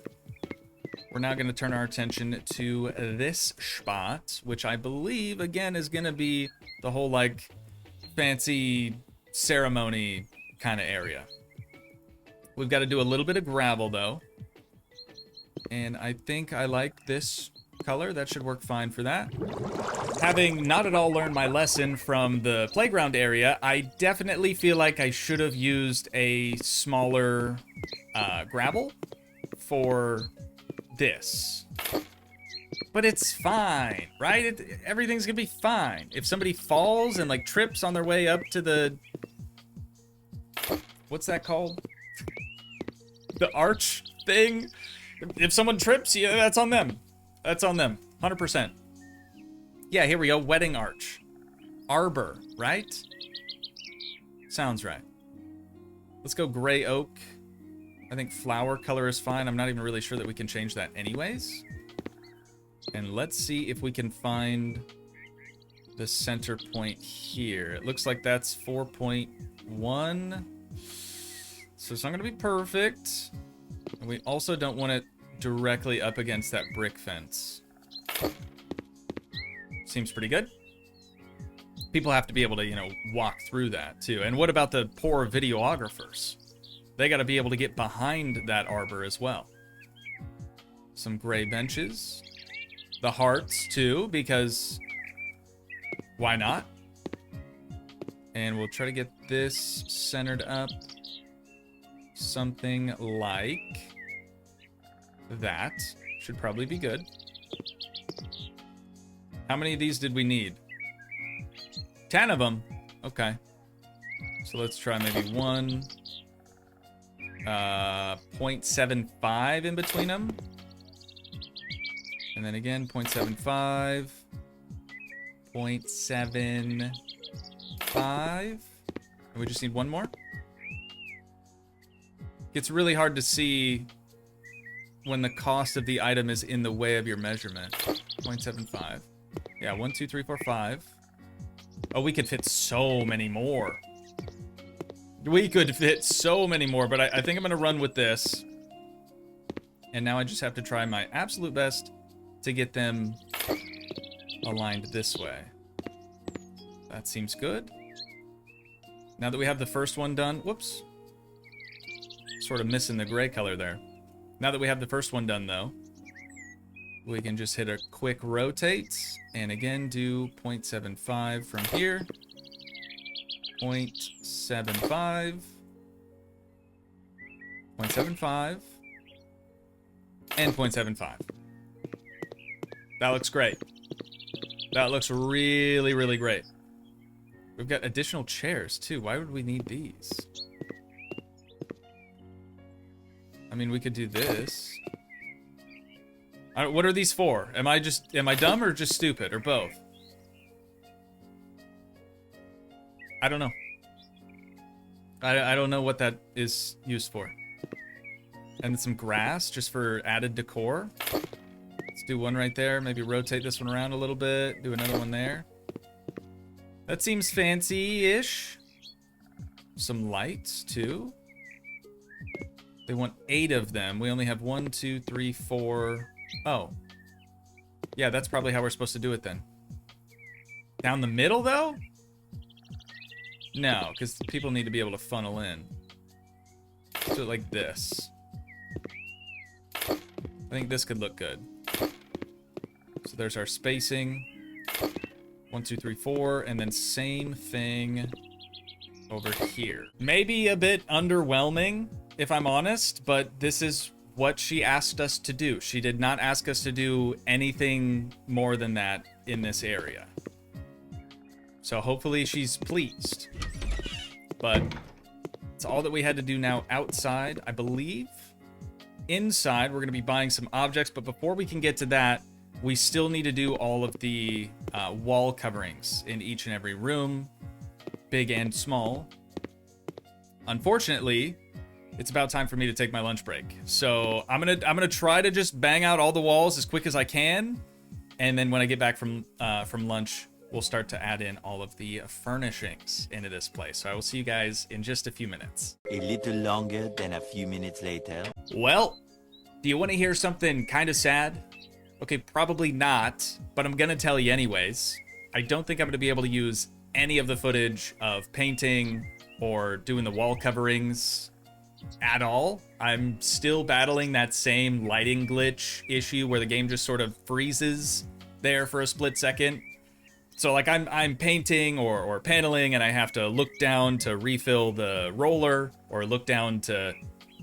Speaker 1: We're now going to turn our attention to this spot, which I believe, again, is going to be the whole, like, fancy ceremony kind of area. We've got to do a little bit of gravel, though. And I think I like this color. That should work fine for that. Having not at all learned my lesson from the playground area, I definitely feel like I should have used a smaller gravel for this. But it's fine, right? Everything's gonna be fine. If somebody falls and like trips on their way up to the... What's that called? The arch thing? If someone trips, yeah, that's on them. That's on them, 100%. Yeah, here we go, wedding arch. Arbor, right? Sounds right. Let's go gray oak. I think flower color is fine. I'm not even really sure that we can change that anyways. And let's see if we can find the center point here. It looks like that's 4.1. So it's not gonna be perfect. And we also don't want it directly up against that brick fence. Seems pretty good. People have to be able to, you know, walk through that too. And what about the poor videographers? They gotta be able to get behind that arbor as well. Some gray benches. The hearts too, because why not? And we'll try to get this centered up. Something like that. Should probably be good. How many of these did we need? 10 of them. Okay. So let's try maybe 0.75 in between them. And then again, 0.75. 0.75. And we just need one more. It's really hard to see when the cost of the item is in the way of your measurement. 0.75. Yeah, 1, 2, 3, 4, 5. Oh, we could fit so many more. We could fit so many more, but I think I'm going to run with this. And now I just have to try my absolute best to get them aligned this way. That seems good. Now that we have the first one done, whoops. Sort of missing the gray color there. Now that we have the first one done though, we can just hit a quick rotate and again do 0.75 from here. 0.75. 0.75. And 0.75. That looks great. That looks really, really great. We've got additional chairs too. Why would we need these? I mean, we could do this. What are these for? Am I dumb or just stupid or both? I don't know. I don't know what that is used for. And some grass just for added decor. Let's do one right there. Maybe rotate this one around a little bit. Do another one there. That seems fancy-ish. Some lights too. They want 8 of them. We only have 1, 2, 3, 4. Oh. Yeah, that's probably how we're supposed to do it then. Down the middle, though? No, because people need to be able to funnel in. Let's do it like this. I think this could look good. So there's our spacing. 1, 2, 3, 4. And then same thing over here. Maybe a bit underwhelming, if I'm honest, but this is what she asked us to do. She did not ask us to do anything more than that in this area. So hopefully she's pleased. But it's all that we had to do now outside, I believe. Inside, we're going to be buying some objects, but before we can get to that, we still need to do all of the wall coverings in each and every room, big and small. Unfortunately, it's about time for me to take my lunch break. So I'm gonna try to just bang out all the walls as quick as I can, and then when I get back from lunch, we'll start to add in all of the furnishings into this place. So I will see you guys in just a few minutes.
Speaker 3: A little longer than a few minutes later.
Speaker 1: Well, do you want to hear something kind of sad? Okay, probably not, but I'm gonna tell you anyways. I don't think I'm gonna be able to use any of the footage of painting or doing the wall coverings at all. I'm still battling that same lighting glitch issue where the game just sort of freezes there for a split second. So like I'm painting or paneling and I have to look down to refill the roller or look down to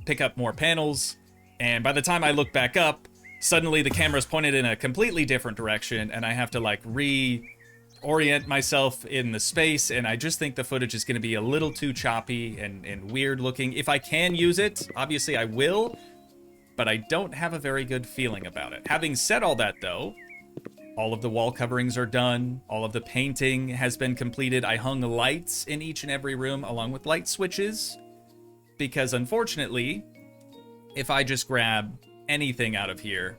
Speaker 1: pick up more panels. And by the time I look back up, suddenly the camera's pointed in a completely different direction, and I have to like reorient myself in the space, and I just think the footage is going to be a little too choppy and weird looking. If I can use it, obviously I will, but I don't have a very good feeling about it. Having said all that, though, all of the wall coverings are done. All of the painting has been completed. I hung lights in each and every room along with light switches, because unfortunately, if I just grab anything out of here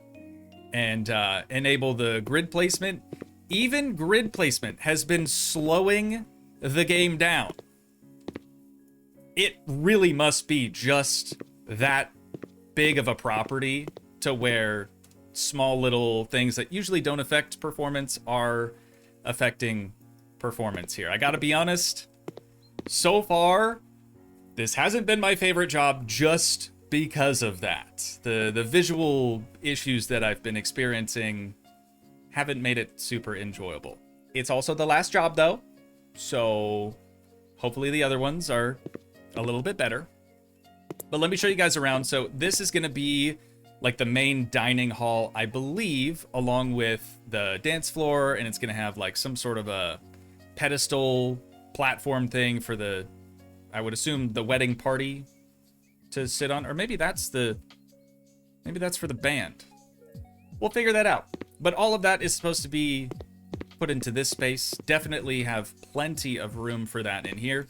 Speaker 1: and enable the grid placement, even grid placement has been slowing the game down. It really must be just that big of a property to where small little things that usually don't affect performance are affecting performance here. I gotta be honest, so far, this hasn't been my favorite job just because of that. The visual issues that I've been experiencing haven't made it super enjoyable. It's also the last job though, so hopefully the other ones are a little bit better. But let me show you guys around. So this is gonna be like the main dining hall, I believe, along with the dance floor, and it's gonna have like some sort of a pedestal platform thing for the, I would assume, the wedding party to sit on, or maybe that's for the band. We'll figure that out. But all of that is supposed to be put into this space. Definitely have plenty of room for that in here.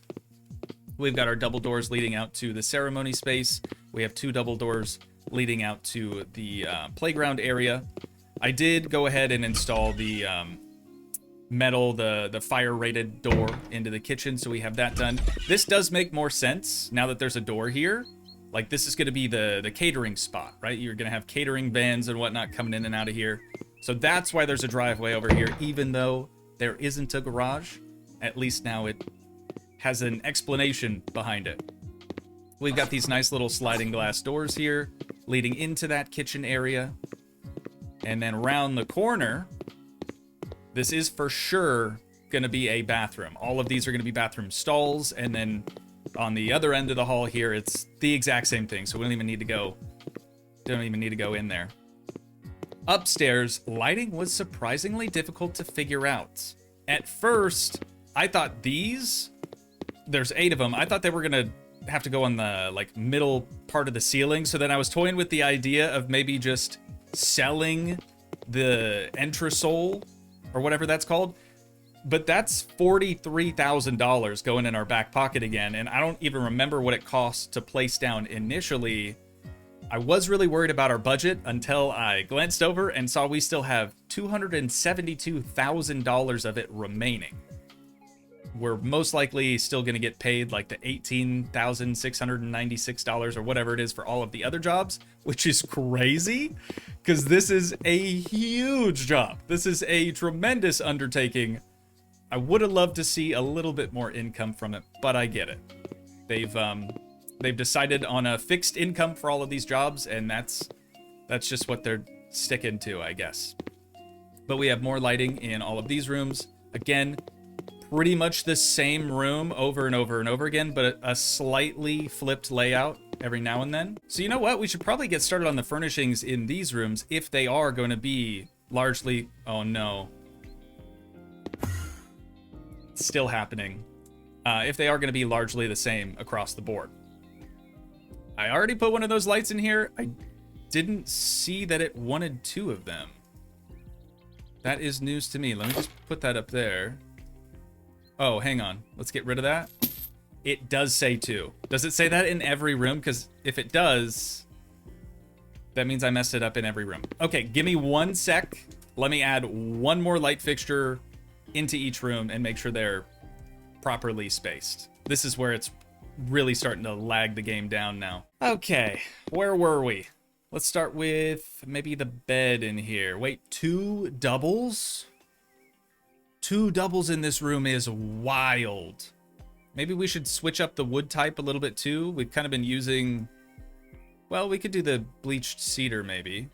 Speaker 1: We've got our double doors leading out to the ceremony space. We have 2 double doors leading out to the playground area. I did go ahead and install the metal, the fire-rated door into the kitchen, so we have that done. This does make more sense now that there's a door here. Like, this is going to be the catering spot, right? You're going to have catering vans and whatnot coming in and out of here. So that's why there's a driveway over here, even though there isn't a garage. At least now it has an explanation behind it. We've got these nice little sliding glass doors here leading into that kitchen area. And then around the corner, this is for sure going to be a bathroom. All of these are going to be bathroom stalls, and then on the other end of the hall here, it's the exact same thing, so we don't even need to go in there. Upstairs, lighting was surprisingly difficult to figure out. At first, I thought there's 8 of them, I thought they were going to have to go on the like middle part of the ceiling, so then I was toying with the idea of maybe just selling the entresol or whatever that's called, but that's $43,000 going in our back pocket again, and I don't even remember what it cost to place down initially. I was really worried about our budget until I glanced over and saw we still have $272,000 of it remaining. We're most likely still going to get paid like the $18,696 or whatever it is for all of the other jobs, which is crazy because this is a huge job. This is a tremendous undertaking. I would have loved to see a little bit more income from it, but I get it. They've decided on a fixed income for all of these jobs, and that's just what they're sticking to, I guess. But we have more lighting in all of these rooms. Again, pretty much the same room over and over and over again, but a slightly flipped layout every now and then. So you know what? We should probably get started on the furnishings in these rooms if they are going to be largely... Oh no. It's still happening. If they are going to be largely the same across the board. I already put one of those lights in here. I didn't see that it wanted 2 of them. That is news to me. Let me just put that up there. Oh, hang on. Let's get rid of that. It does say 2. Does it say that in every room? Because if it does, that means I messed it up in every room. Okay, give me 1 sec. Let me add 1 more light fixture into each room and make sure they're properly spaced. This is where it's really starting to lag the game down now. Okay, where were we? Let's start with maybe the bed in here. Wait, 2 doubles? 2 doubles in this room is wild. Maybe we should switch up the wood type a little bit too. We've kind of been using... Well, we could do the bleached cedar maybe.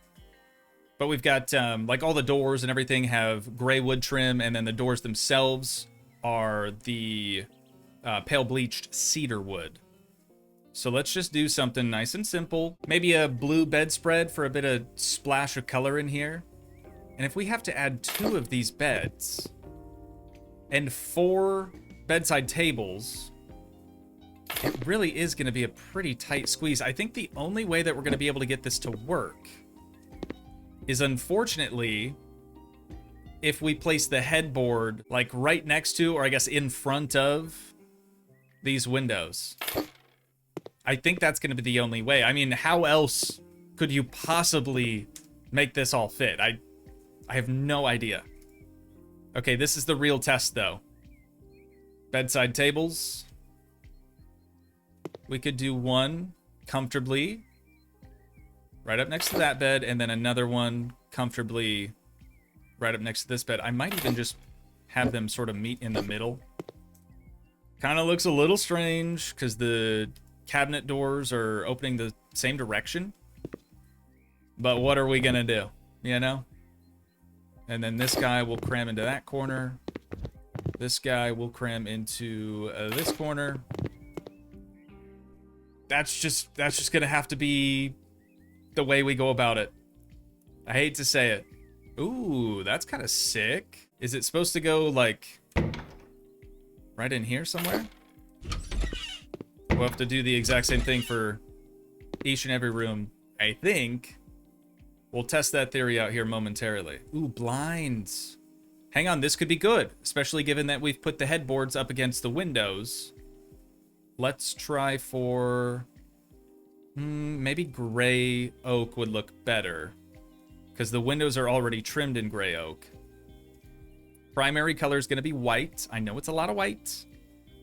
Speaker 1: But we've got, like, all the doors and everything have gray wood trim, and then the doors themselves are the pale bleached cedar wood. So let's just do something nice and simple. Maybe a blue bedspread for a bit of splash of color in here. And if we have to add 2 of these beds and 4 bedside tables, it really is going to be a pretty tight squeeze. I think the only way that we're going to be able to get this to work is, unfortunately, if we place the headboard like right next to, or I guess in front of, these windows. I think that's going to be the only way. I mean, how else could you possibly make this all fit? I have no idea. Okay, this is the real test, though. Bedside tables. We could do one comfortably right up next to that bed, and then another one comfortably right up next to this bed. I might even just have them sort of meet in the middle. Kind of looks a little strange because the cabinet doors are opening the same direction. But what are we going to do? You know? And then this guy will cram into that corner. This guy will cram into this corner. That's just going to have to be the way we go about it. I hate to say it. Ooh, that's kind of sick. Is it supposed to go, like, right in here somewhere? We'll have to do the exact same thing for each and every room, I think. We'll test that theory out here momentarily. Ooh, blinds. Hang on, this could be good, especially given that we've put the headboards up against the windows. Let's try for... maybe gray oak would look better, because the windows are already trimmed in gray oak. Primary color is going to be white. I know it's a lot of white.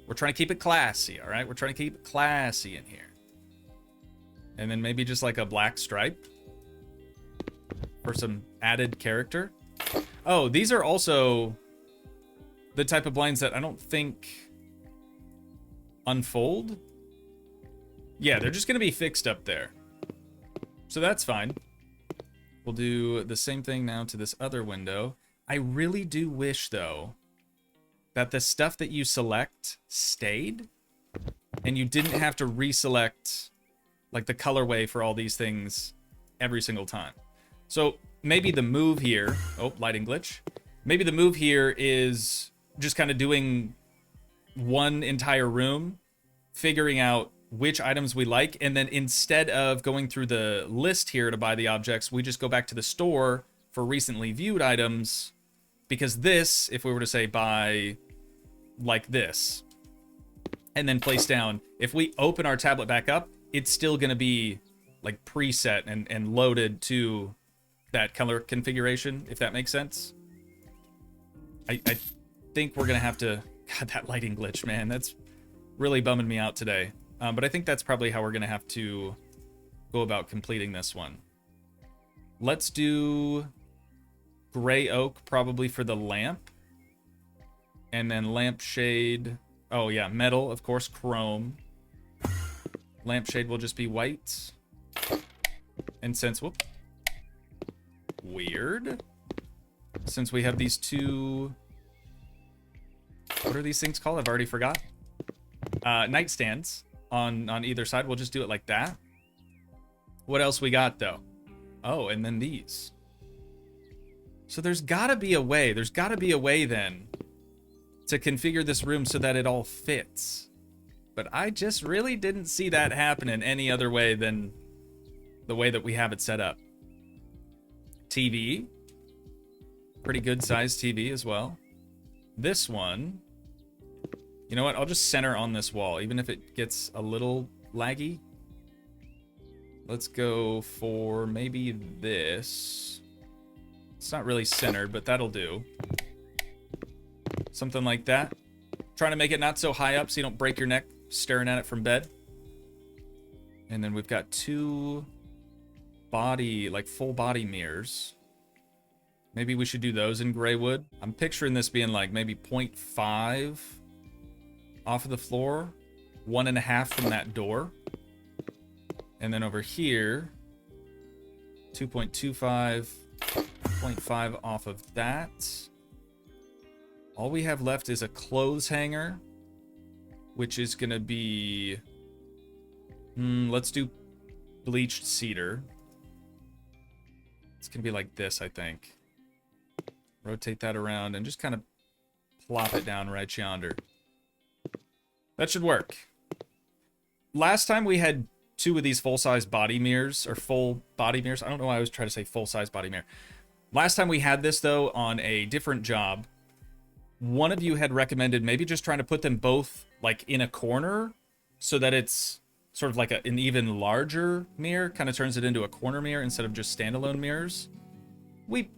Speaker 1: We're trying to keep it classy, all right? We're trying to keep it classy in here. And then maybe just like a black stripe for some added character. Oh, these are also the type of blinds that I don't think unfold. Yeah, they're just going to be fixed up there. So that's fine. We'll do the same thing now to this other window. I really do wish, though, that the stuff that you select stayed, and you didn't have to reselect, like, the colorway for all these things every single time. So maybe the move here... Oh, lighting glitch. Maybe the move here is just kind of doing one entire room, figuring out which items we like, and then instead of going through the list here to buy the objects, we just go back to the store for recently viewed items, because this, if we were to say buy like this, and then place down, if we open our tablet back up, it's still going to be like preset and loaded to that color configuration, if that makes sense. I think we're going to have to... God, that lighting glitch, man, that's really bumming me out today. But I think that's probably how we're going to have to go about completing this one. Let's do gray oak probably for the lamp. And then lampshade. Oh, yeah, metal, of course, chrome. Lampshade will just be white. And since... Whoop. Weird. Since we have these two... What are these things called? I've already forgot. Nightstands. On either side, we'll just do it like that. What else we got, though? Oh, and then these. So there's gotta be a way. There's gotta be a way, then, to configure this room so that it all fits. But I just really didn't see that happen in any other way than the way that we have it set up. TV. Pretty good sized TV as well. This one... You know what? I'll just center on this wall, even if it gets a little laggy. Let's go for maybe this. It's not really centered, but that'll do. Something like that. Trying to make it not so high up so you don't break your neck staring at it from bed. And then we've got two body, like full body mirrors. Maybe we should do those in gray wood. I'm picturing this being like maybe 0.5 off of the floor, 1.5 from that door, and then over here 2.25, 0.5 off of that. All we have left is a clothes hanger, which is gonna be Let's do bleached cedar. It's gonna be like this, I think. Rotate that around and just kind of plop it down right yonder. That should work. Last time we had 2 of these full-size body mirrors, or full body mirrors. I don't know why I always try to say full-size body mirror. Last time we had this, though, on a different job, one of you had recommended maybe just trying to put them both, like, in a corner so that it's sort of like an even larger mirror, kind of turns it into a corner mirror instead of just standalone mirrors. We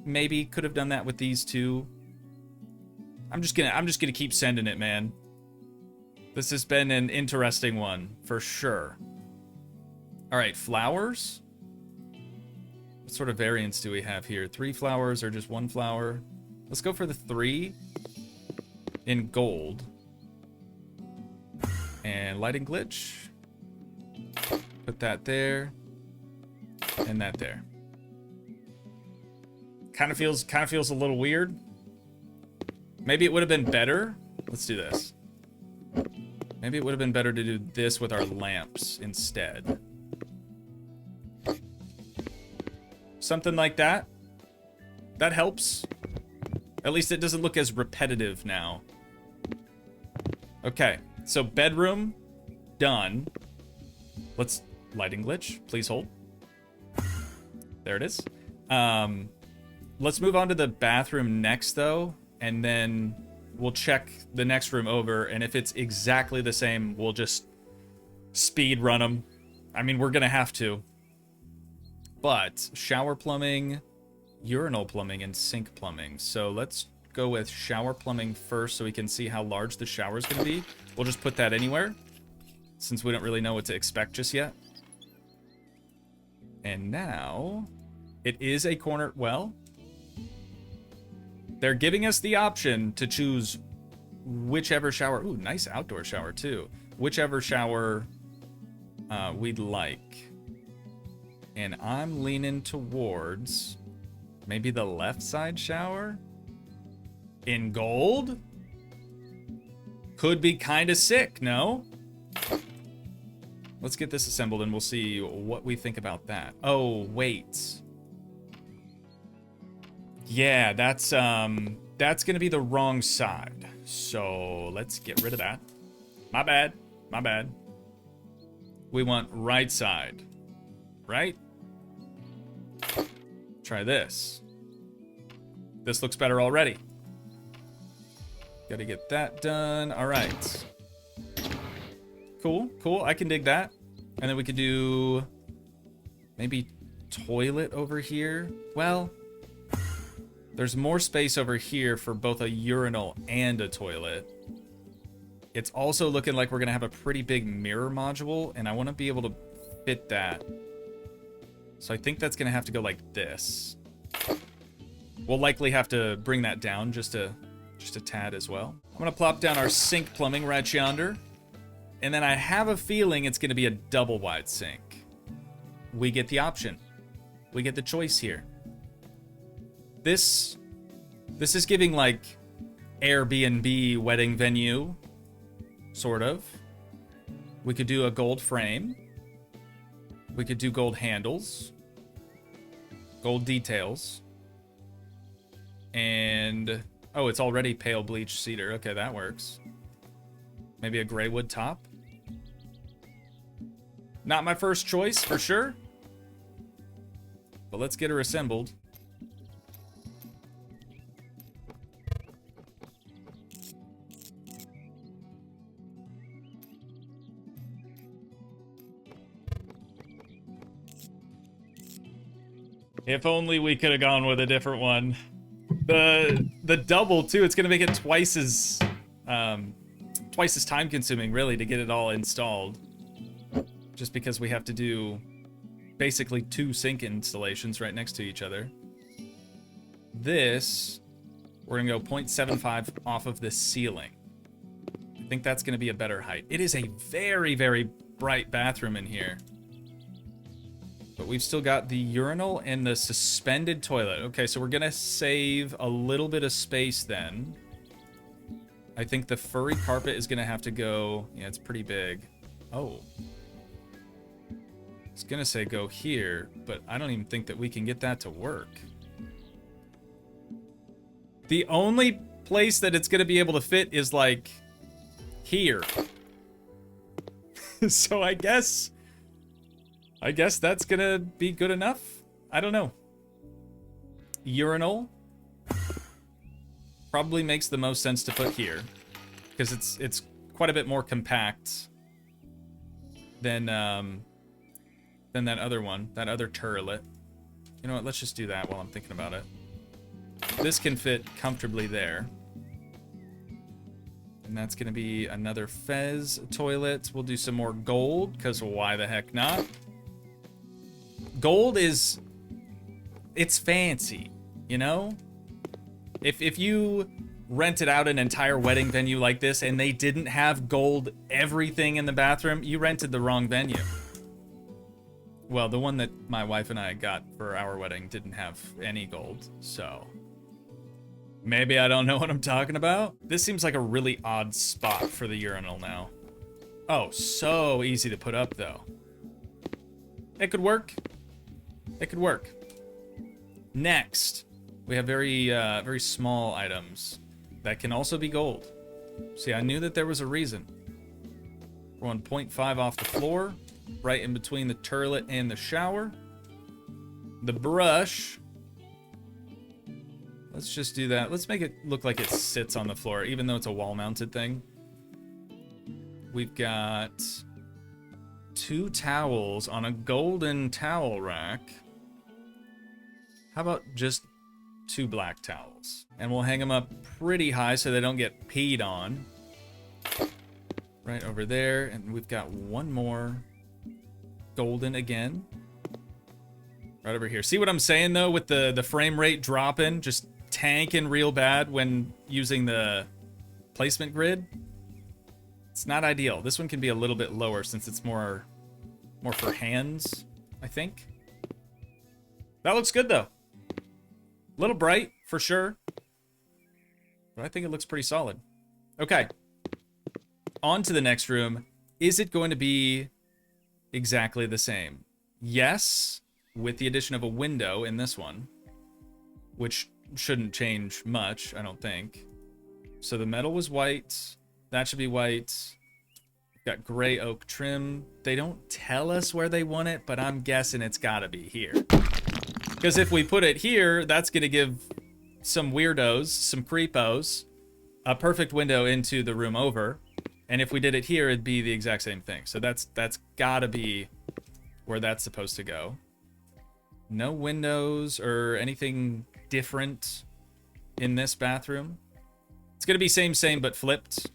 Speaker 1: maybe could have done that with these 2. I'm just gonna keep sending it, man. This has been an interesting one, for sure. All right, flowers. What sort of variants do we have here? 3 flowers or just 1 flower? Let's go for the 3 in gold. And lighting glitch. Put that there. And that there. Kind of feels a little weird. Maybe it would have been better. Let's do this. Maybe it would have been better to do this with our lamps instead. Something like that. That helps. At least it doesn't look as repetitive now. Okay, so bedroom, done. Let's, lighting glitch, please hold. There it is. Let's move on to the bathroom next, though, and then we'll check the next room over, and if it's exactly the same, we'll just speed run them. I mean, we're gonna have to. But shower plumbing, urinal plumbing, and sink plumbing. So let's go with shower plumbing first so we can see how large the shower is gonna be. We'll just put that anywhere, since we don't really know what to expect just yet. And now, it is a corner, well, they're giving us the option to choose whichever shower, ooh, nice outdoor shower too, whichever shower we'd like. And I'm leaning towards maybe the left side shower in gold. Could be kind of sick, no? Let's get this assembled and we'll see what we think about that. Oh, wait. Yeah, that's gonna be the wrong side. So let's get rid of that. My bad. My bad. We want right side. Right? Try this. This looks better already. Gotta get that done. All right. Cool, cool. I can dig that. And then we could do maybe toilet over here. Well, there's more space over here for both a urinal and a toilet. It's also looking like we're gonna have a pretty big mirror module, and I want to be able to fit that. So I think that's gonna have to go like this. We'll likely have to bring that down just a tad as well. I'm gonna plop down our sink plumbing right yonder. And then I have a feeling it's gonna be a double wide sink. We get the option. We get the choice here. This is giving like Airbnb wedding venue, sort of. We could do a gold frame. We could do gold handles. Gold details. And, oh, it's already pale bleached cedar. Okay, that works. Maybe a gray wood top. Not my first choice, for sure. But let's get her assembled. If only we could have gone with a different one. The double too, it's gonna make it twice as time consuming really to get it all installed. Just because we have to do basically 2 sink installations right next to each other. This, we're gonna go 0.75 off of the ceiling. I think that's gonna be a better height. It is a very, very bright bathroom in here. But we've still got the urinal and the suspended toilet. Okay, so we're gonna save a little bit of space then. I think the furry carpet is gonna have to go, yeah, it's pretty big. Oh. was gonna say go here, but I don't even think that we can get that to work. The only place that it's gonna be able to fit is like here. So I guess that's gonna be good enough. I don't know. Urinal probably makes the most sense to put here because it's quite a bit more compact than that other one, that other turret. You know what? Let's just do that while I'm thinking about it. This can fit comfortably there. And that's going to be another Fez toilet. We'll do some more gold, because why the heck not? Gold is... it's fancy, you know? If you rented out an entire wedding venue like this and they didn't have gold everything in the bathroom, you rented the wrong venue. Well, the one that my wife and I got for our wedding didn't have any gold, so... maybe I don't know what I'm talking about. This seems like a really odd spot for the urinal now. Oh, so easy to put up, though. It could work. It could work. Next, we have very small items that can also be gold. See, I knew that there was a reason. We're on 0.5 off the floor, right in between the turlet and the shower. The brush... let's just do that. Let's make it look like it sits on the floor, even though it's a wall-mounted thing. We've got 2 towels on a golden towel rack. How about just 2 black towels? And we'll hang them up pretty high so they don't get peed on. Right over there. And we've got 1 more golden again. Right over here. See what I'm saying, though, with the frame rate dropping? Just tanking real bad when using the placement grid. It's not ideal. This one can be a little bit lower since it's more for hands, I think. That looks good, though. A little bright, for sure. But I think it looks pretty solid. Okay. On to the next room. Is it going to be exactly the same? Yes, with the addition of a window in this one, which shouldn't change much, I don't think. So the metal was white. That should be white. Got gray oak trim. They don't tell us where they want it, but I'm guessing it's gotta be here. Because if we put it here, that's gonna give some weirdos, some creepos, a perfect window into the room over. And if we did it here, it'd be the exact same thing. So that's gotta be where that's supposed to go. No windows or anything different in this bathroom. It's gonna be same but flipped.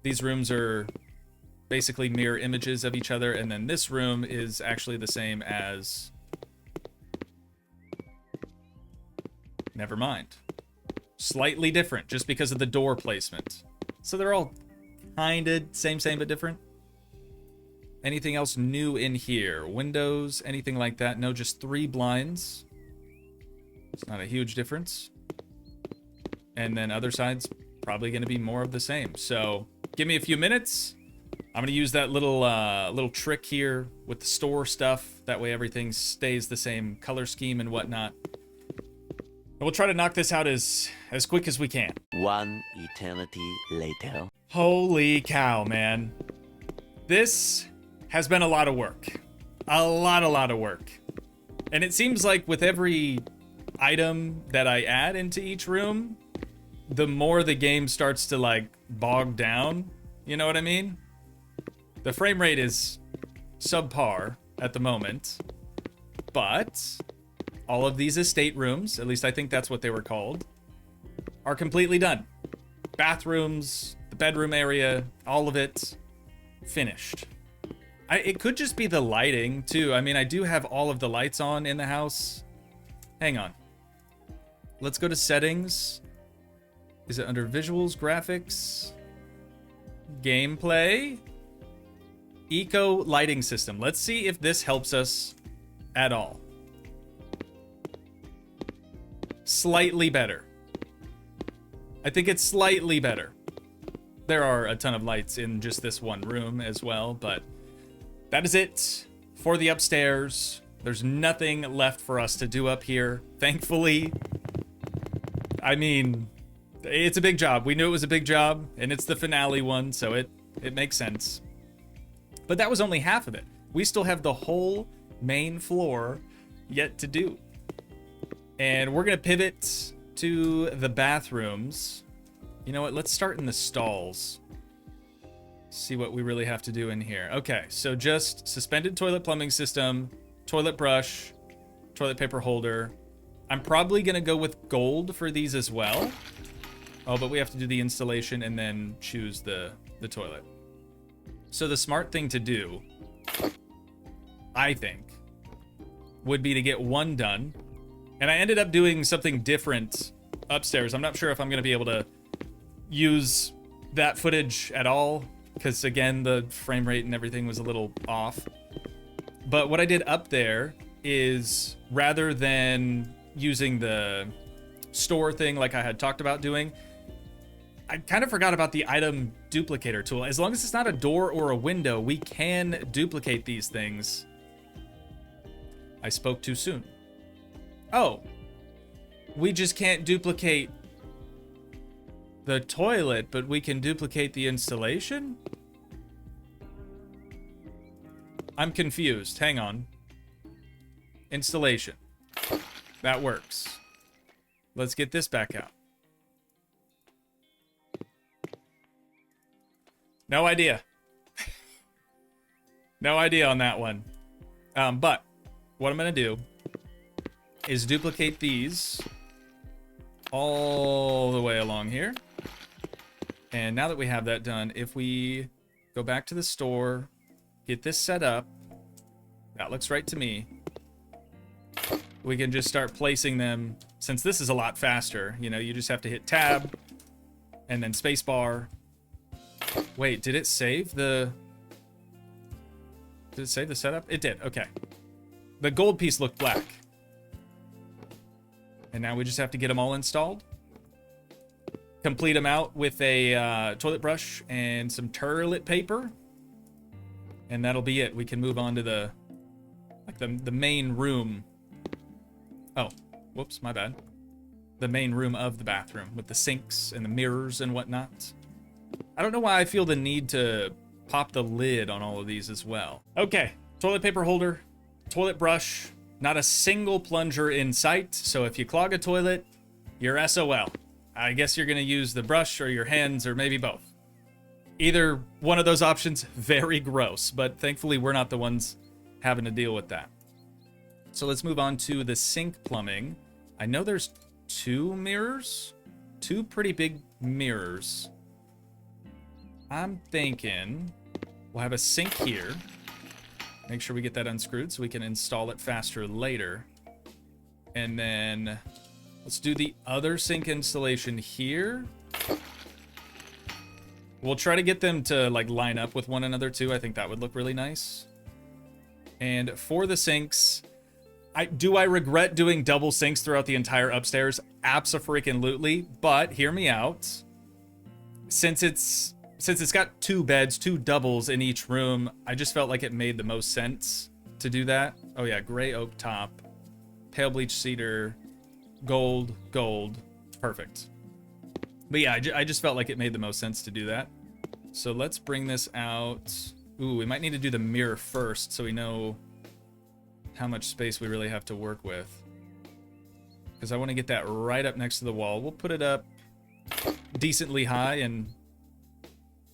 Speaker 1: These rooms are basically mirror images of each other, and then this room is actually the same as... never mind. Slightly different, just because of the door placement. So they're all kinda same but different. Anything else new in here? Windows, anything like that? No, just 3 blinds. It's not a huge difference. And then other side's probably going to be more of the same. So give me a few minutes. I'm going to use that little trick here with the store stuff. That way everything stays the same color scheme and whatnot. And we'll try to knock this out as quick as we can.
Speaker 3: 1 eternity later.
Speaker 1: Holy cow, man. This has been a lot of work. A lot of work. And it seems like with every item that I add into each room, the more the game starts to like bog down. You know what I mean? The frame rate is subpar at the moment, but all of these estate rooms, at least I think that's what they were called, are completely done. Bathrooms, the bedroom area, all of it finished. It could just be the lighting too. I mean, I do have all of the lights on in the house. Hang on. Let's go to settings. Is it under visuals, graphics, gameplay, eco lighting system? Let's see if this helps us at all. Slightly better. I think it's slightly better. There are a ton of lights in just this one room as well, but that is it for the upstairs. There's nothing left for us to do up here, thankfully. I mean, it's a big job. We knew it was a big job, and it's the finale one, so it makes sense. But that was only half of it. We still have the whole main floor yet to do. And we're gonna pivot to the bathrooms. You know what, let's start in the stalls. See what we really have to do in here. Okay, so just suspended toilet plumbing system, toilet brush, toilet paper holder. I'm probably gonna go with gold for these as well. Oh, but we have to do the installation and then choose the toilet. So the smart thing to do, I think, would be to get one done. And I ended up doing something different upstairs. I'm not sure if I'm gonna be able to use that footage at all, because again, the frame rate and everything was a little off. But what I did up there is, rather than using the store thing like I had talked about doing, I kind of forgot about the item duplicator tool. As long as it's not a door or a window, we can duplicate these things. I spoke too soon. Oh, we just can't duplicate the toilet, but we can duplicate the installation? I'm confused. Hang on. Installation. That works. Let's get this back out. No idea. No idea on that one. But what I'm gonna do is duplicate these all the way along here. And now that we have that done, if we go back to the store, get this set up, that looks right to me. We can just start placing them. Since this is a lot faster, you know, you just have to hit tab and then space bar. Wait, did it save the setup? It did. Okay. The gold piece looked black. And now we just have to get them all installed. Complete them out with a toilet brush and some toilet paper. And that'll be it. We can move on to the main room. Oh, whoops, my bad. The main room of the bathroom with the sinks and the mirrors and whatnot. I don't know why I feel the need to pop the lid on all of these as well. Okay, toilet paper holder, toilet brush, not a single plunger in sight. So if you clog a toilet, you're SOL. I guess you're gonna use the brush or your hands or maybe both. Either one of those options, very gross, but thankfully we're not the ones having to deal with that. So let's move on to the sink plumbing. I know there's two mirrors, two pretty big mirrors. I'm thinking we'll have a sink here. Make sure we get that unscrewed so we can install it faster later. And then let's do the other sink installation here. We'll try to get them to like line up with one another too. I think that would look really nice. And for the sinks, do I regret doing double sinks throughout the entire upstairs? Abso-freaking-lutely. But hear me out. Since it's got two beds, two doubles in each room, I just felt like it made the most sense to do that. Oh yeah, gray oak top, pale bleach cedar, gold, gold, perfect. But yeah, I just felt like it made the most sense to do that. So let's bring this out. Ooh, we might need to do the mirror first so we know how much space we really have to work with. Because I want to get that right up next to the wall. We'll put it up decently high and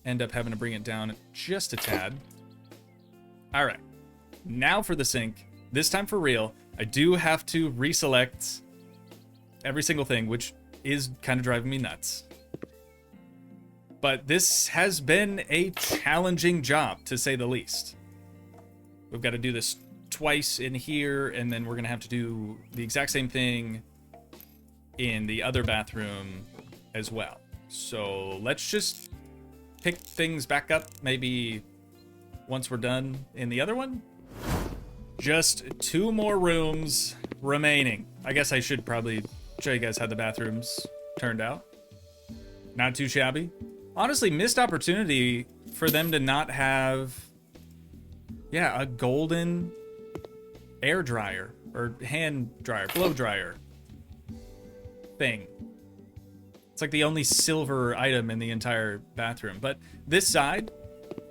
Speaker 1: end up having to bring it down just a tad. All right, now for the sink. This time for real. I do have to reselect every single thing, which is kind of driving me nuts. But this has been a challenging job, to say the least. We've got to do this twice in here, and then we're going to have to do the exact same thing in the other bathroom as well. So let's just pick things back up maybe once we're done in the other one. Just two more rooms remaining. I guess I should probably show you guys how the bathrooms turned out. Not too shabby. Honestly, missed opportunity for them to not have Yeah, a golden air dryer or hand dryer, blow dryer thing. It's like the only silver item in the entire bathroom. But this side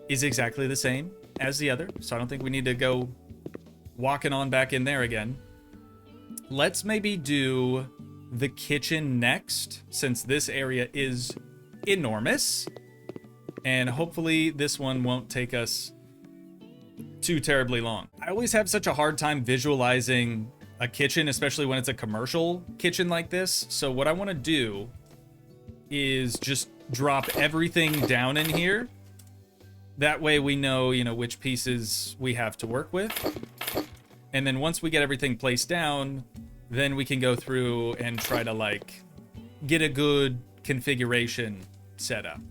Speaker 1: is exactly the same as the other, so I don't think we need to go walking on back in there again. Let's maybe do the kitchen next, since this area is enormous. And hopefully this one won't take us too terribly long. I always have such a hard time visualizing a kitchen, especially when it's a commercial kitchen like this. So what I want to do is just drop everything down in here. That way we know, you know, which pieces we have to work with. And then once we get everything placed down, then we can go through and try to, like, get a good configuration set up.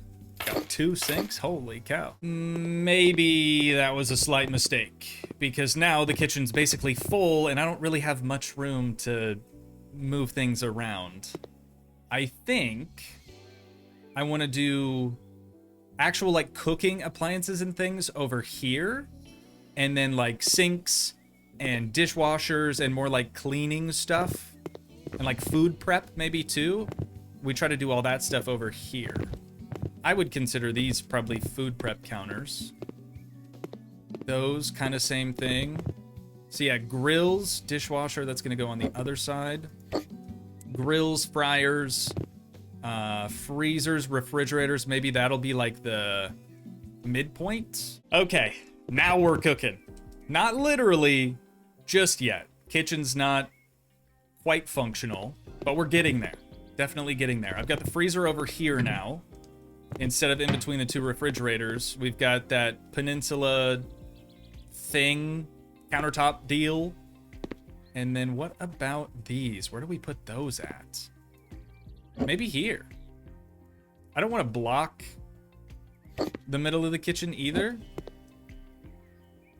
Speaker 1: Got 2 sinks? Holy cow. Maybe that was a slight mistake, because now the kitchen's basically full and I don't really have much room to move things around. I think I want to do actual, like, cooking appliances and things over here, and then, like, sinks and dishwashers and more, like, cleaning stuff and, like, food prep maybe too. We try to do all that stuff over here. I would consider these probably food prep counters. Those kind of same thing. So yeah, grills, dishwasher, that's gonna go on the other side. Grills, fryers, freezers, refrigerators, maybe that'll be like the midpoint. Okay, now we're cooking. Not literally just yet. Kitchen's not quite functional, but we're getting there. Definitely getting there. I've got the freezer over here now. Instead of in between the 2 refrigerators, we've got that peninsula thing, countertop deal. And then what about these? Where do we put those at? Maybe here. I don't want to block the middle of the kitchen either.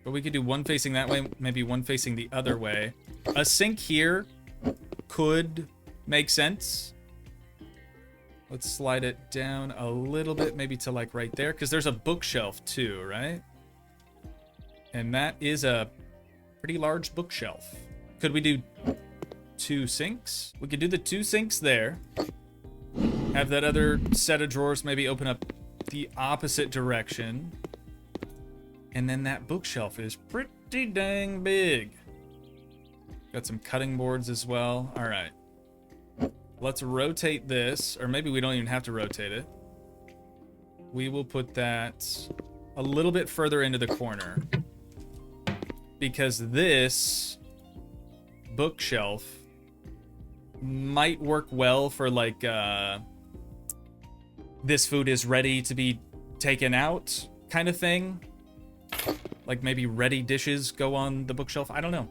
Speaker 1: But we could do one facing that way, maybe one facing the other way. A sink here could make sense. Let's slide it down a little bit, maybe to like right there, because there's a bookshelf too, right? And that is a pretty large bookshelf. Could we do 2 sinks? We could do the 2 sinks there. Have that other set of drawers maybe open up the opposite direction. And then that bookshelf is pretty dang big. Got some cutting boards as well. All right. Let's rotate this, or maybe we don't even have to rotate it. We will put that a little bit further into the corner, because this bookshelf might work well for, like, this food is ready to be taken out kind of thing. Like maybe ready dishes go on the bookshelf. I don't know.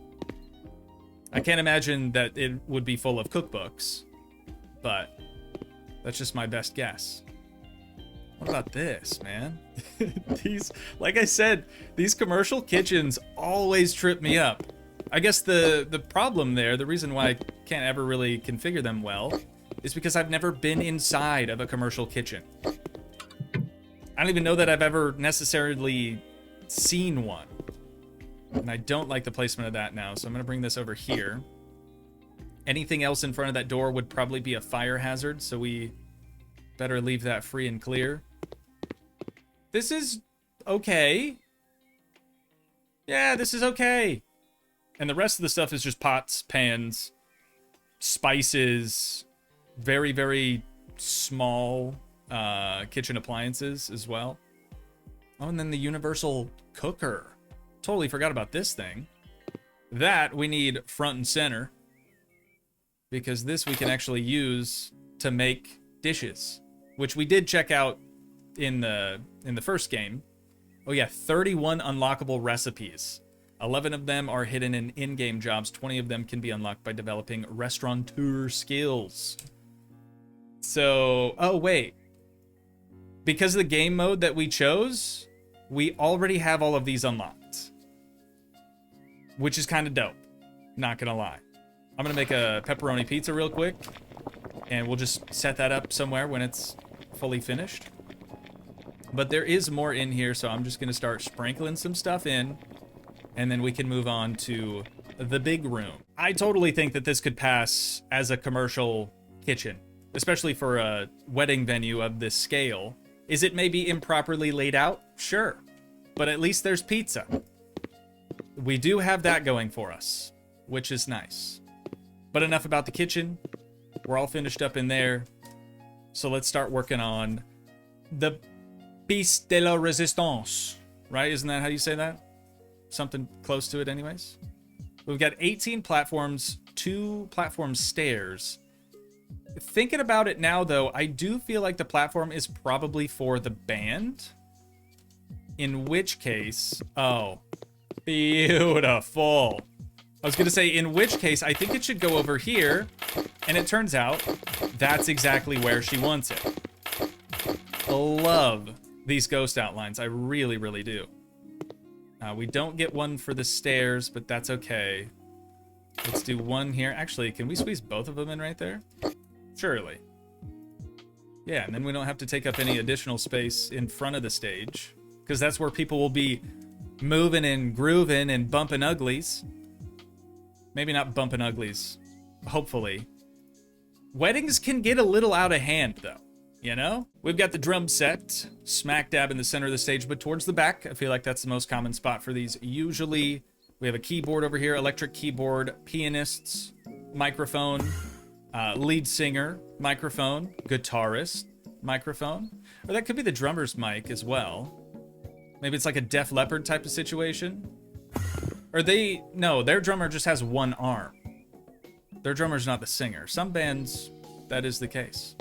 Speaker 1: I can't imagine that it would be full of cookbooks, but that's just my best guess. What about this, man? These, like I said, these commercial kitchens always trip me up. I guess the problem there, the reason why I can't ever really configure them well, is because I've never been inside of a commercial kitchen. I don't even know that I've ever necessarily seen one. And I don't like the placement of that now, so I'm gonna bring this over here. Anything else in front of that door would probably be a fire hazard, so we better leave that free and clear. This is okay. Yeah, this is okay. And the rest of the stuff is just pots, pans, spices, very, very small kitchen appliances as well. Oh, and then the universal cooker. Totally forgot about this thing. That we need front and center, because this we can actually use to make dishes, which we did check out in the first game. Oh yeah, 31 unlockable recipes. 11 of them are hidden in in-game jobs. 20 of them can be unlocked by developing restaurateur skills. So, oh wait. Because of the game mode that we chose, we already have all of these unlocked, which is kind of dope, not gonna lie. I'm gonna make a pepperoni pizza real quick, and we'll just set that up somewhere when it's fully finished. But there is more in here, so I'm just gonna start sprinkling some stuff in. And then we can move on to the big room. I totally think that this could pass as a commercial kitchen, especially for a wedding venue of this scale. Is it maybe improperly laid out? Sure. But at least there's pizza. We do have that going for us, which is nice. But enough about the kitchen. We're all finished up in there. So let's start working on the piece de la resistance, right? Isn't that how you say that? Something close to it anyways. We've got 18 platforms, 2 platform stairs. Thinking about it now, though, I do feel like the platform is probably for the band. In which case, oh, beautiful. I was going to say, in which case, I think it should go over here. And it turns out that's exactly where she wants it. Love these ghost outlines. I really, really do. We don't get one for the stairs, but that's okay. Let's do one here. Actually, can we squeeze both of them in right there? Surely. Yeah, and then we don't have to take up any additional space in front of the stage, because that's where people will be moving and grooving and bumping uglies. Maybe not bumping uglies, hopefully. Weddings can get a little out of hand, though, you know? We've got the drum set smack dab in the center of the stage, but towards the back. I feel like that's the most common spot for these. Usually, we have a keyboard over here, electric keyboard, pianists, microphone, lead singer, microphone, guitarist, microphone. Or that could be the drummer's mic as well. Maybe it's like a Def Leppard type of situation. Or no, their drummer just has one arm. Their drummer's not the singer. Some bands, that is the case.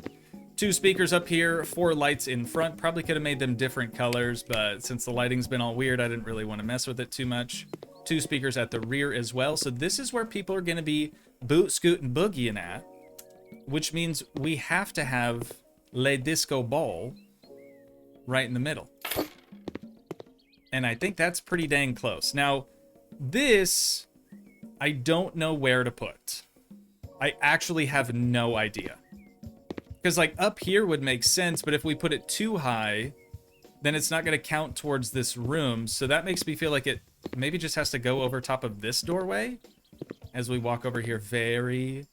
Speaker 1: 2 speakers up here, 4 lights in front. Probably could have made them different colors, but since the lighting's been all weird, I didn't really want to mess with it too much. 2 speakers at the rear as well. So this is where people are going to be boot, scoot, and boogieing at, which means we have to have Le Disco Ball right in the middle. And I think that's pretty dang close. Now, this, I don't know where to put. I actually have no idea. Because, like, up here would make sense, but if we put it too high, then it's not going to count towards this room. So that makes me feel like it maybe just has to go over top of this doorway as we walk over here very,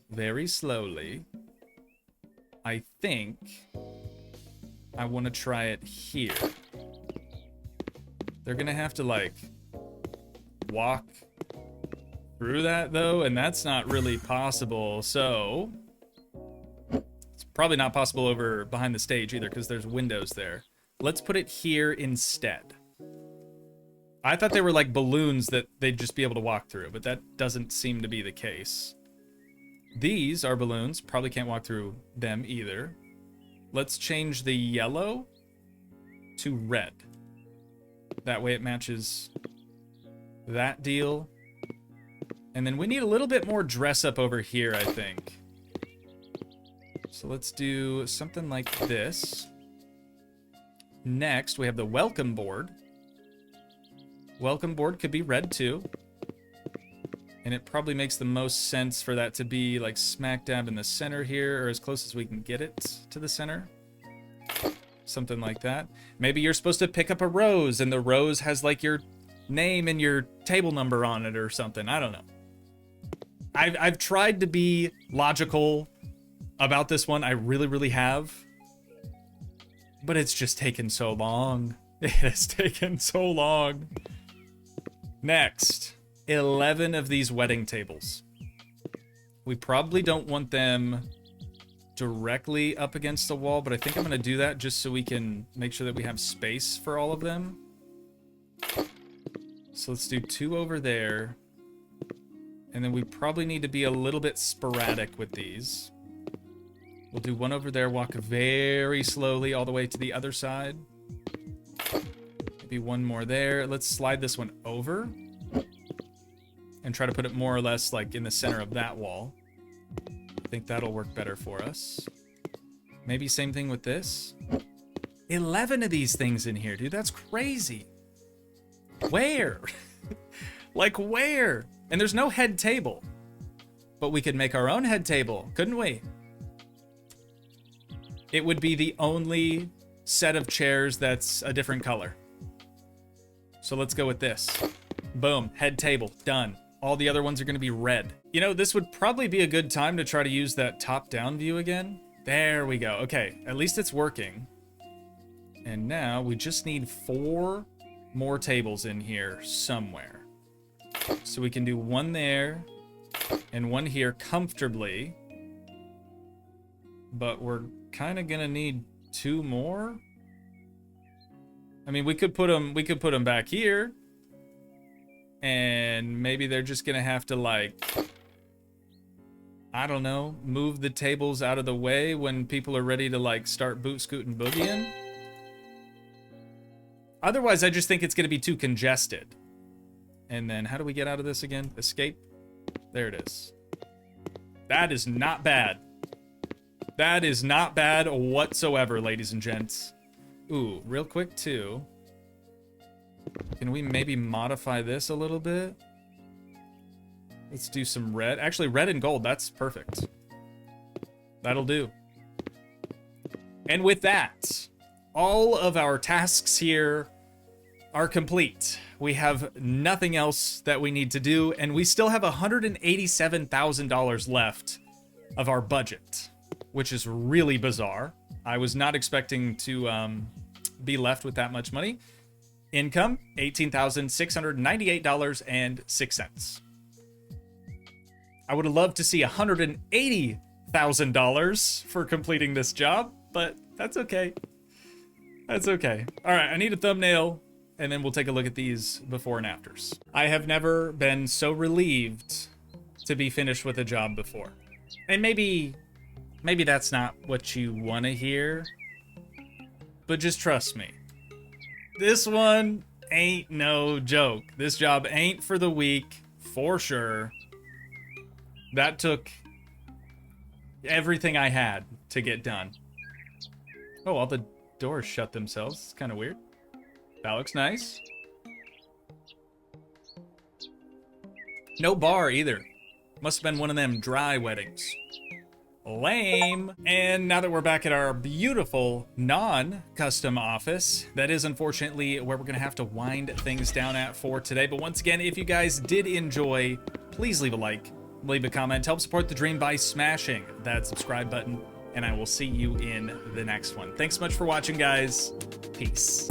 Speaker 1: very slowly. I think I want to try it here. They're going to have to, like, walk through that, though, and that's not really possible. So it's probably not possible over behind the stage either, because there's windows there. Let's put it here instead. I thought they were like balloons that they'd just be able to walk through, but that doesn't seem to be the case. These are balloons. Probably can't walk through them either. Let's change the yellow to red. That way it matches that deal. And then we need a little bit more dress up over here, I think. So let's do something like this. Next, we have the welcome board. Welcome board could be red too. And it probably makes the most sense for that to be like smack dab in the center here, or as close as we can get it to the center. Something like that. Maybe you're supposed to pick up a rose and the rose has like your name and your table number on it or something. I don't know. I've tried to be logical about this one. I really, really have. But it's just taken so long. It has taken so long. Next, 11 of these wedding tables. We probably don't want them directly up against the wall, but I think I'm going to do that just so we can make sure that we have space for all of them. So let's do 2 over there. And then we probably need to be a little bit sporadic with these. We'll do 1 over there, walk very slowly all the way to the other side. Maybe 1 more there. Let's slide this one over and try to put it more or less like in the center of that wall. I think that'll work better for us. Maybe same thing with this. 11 of these things in here, dude. That's crazy. Where? Like where? And there's no head table. But we could make our own head table, couldn't we? It would be the only set of chairs that's a different color. So let's go with this. Boom, head table, done. All the other ones are gonna be red. You know, this would probably be a good time to try to use that top-down view again. There we go. Okay, at least it's working. And now we just need 4 more tables in here somewhere. So we can do one there and one here comfortably. But we're kind of gonna need 2 more. I mean, we could put them back here. And maybe they're just gonna have to, like, I don't know, move the tables out of the way when people are ready to, like, start boot scooting boogieing. Otherwise, I just think it's gonna be too congested. And then, how do we get out of this again? Escape? There it is. That is not bad. That is not bad whatsoever, ladies and gents. Ooh, real quick, too. Can we maybe modify this a little bit? Let's do some red. Actually, red and gold, that's perfect. That'll do. And with that, all of our tasks here are complete. We have nothing else that we need to do, and we still have $187,000 left of our budget, which is really bizarre. I was not expecting to be left with that much money. Income, $18,698.06. I would have loved to see $180,000 for completing this job, but that's okay. That's okay. All right, I need a thumbnail, and then we'll take a look at these before and afters. I have never been so relieved to be finished with a job before. And maybe that's not what you want to hear, but just trust me. This one ain't no joke. This job ain't for the weak, for sure. That took everything I had to get done. Oh, all the doors shut themselves. It's kind of weird. That looks nice. No bar either. Must have been one of them dry weddings. Lame. And now that we're back at our beautiful non-custom office, that is unfortunately where we're gonna have to wind things down at for today. But once again, if you guys did enjoy, please leave a like, leave a comment, help support the dream by smashing that subscribe button, and I will see you in the next one. Thanks so much for watching, guys. Peace.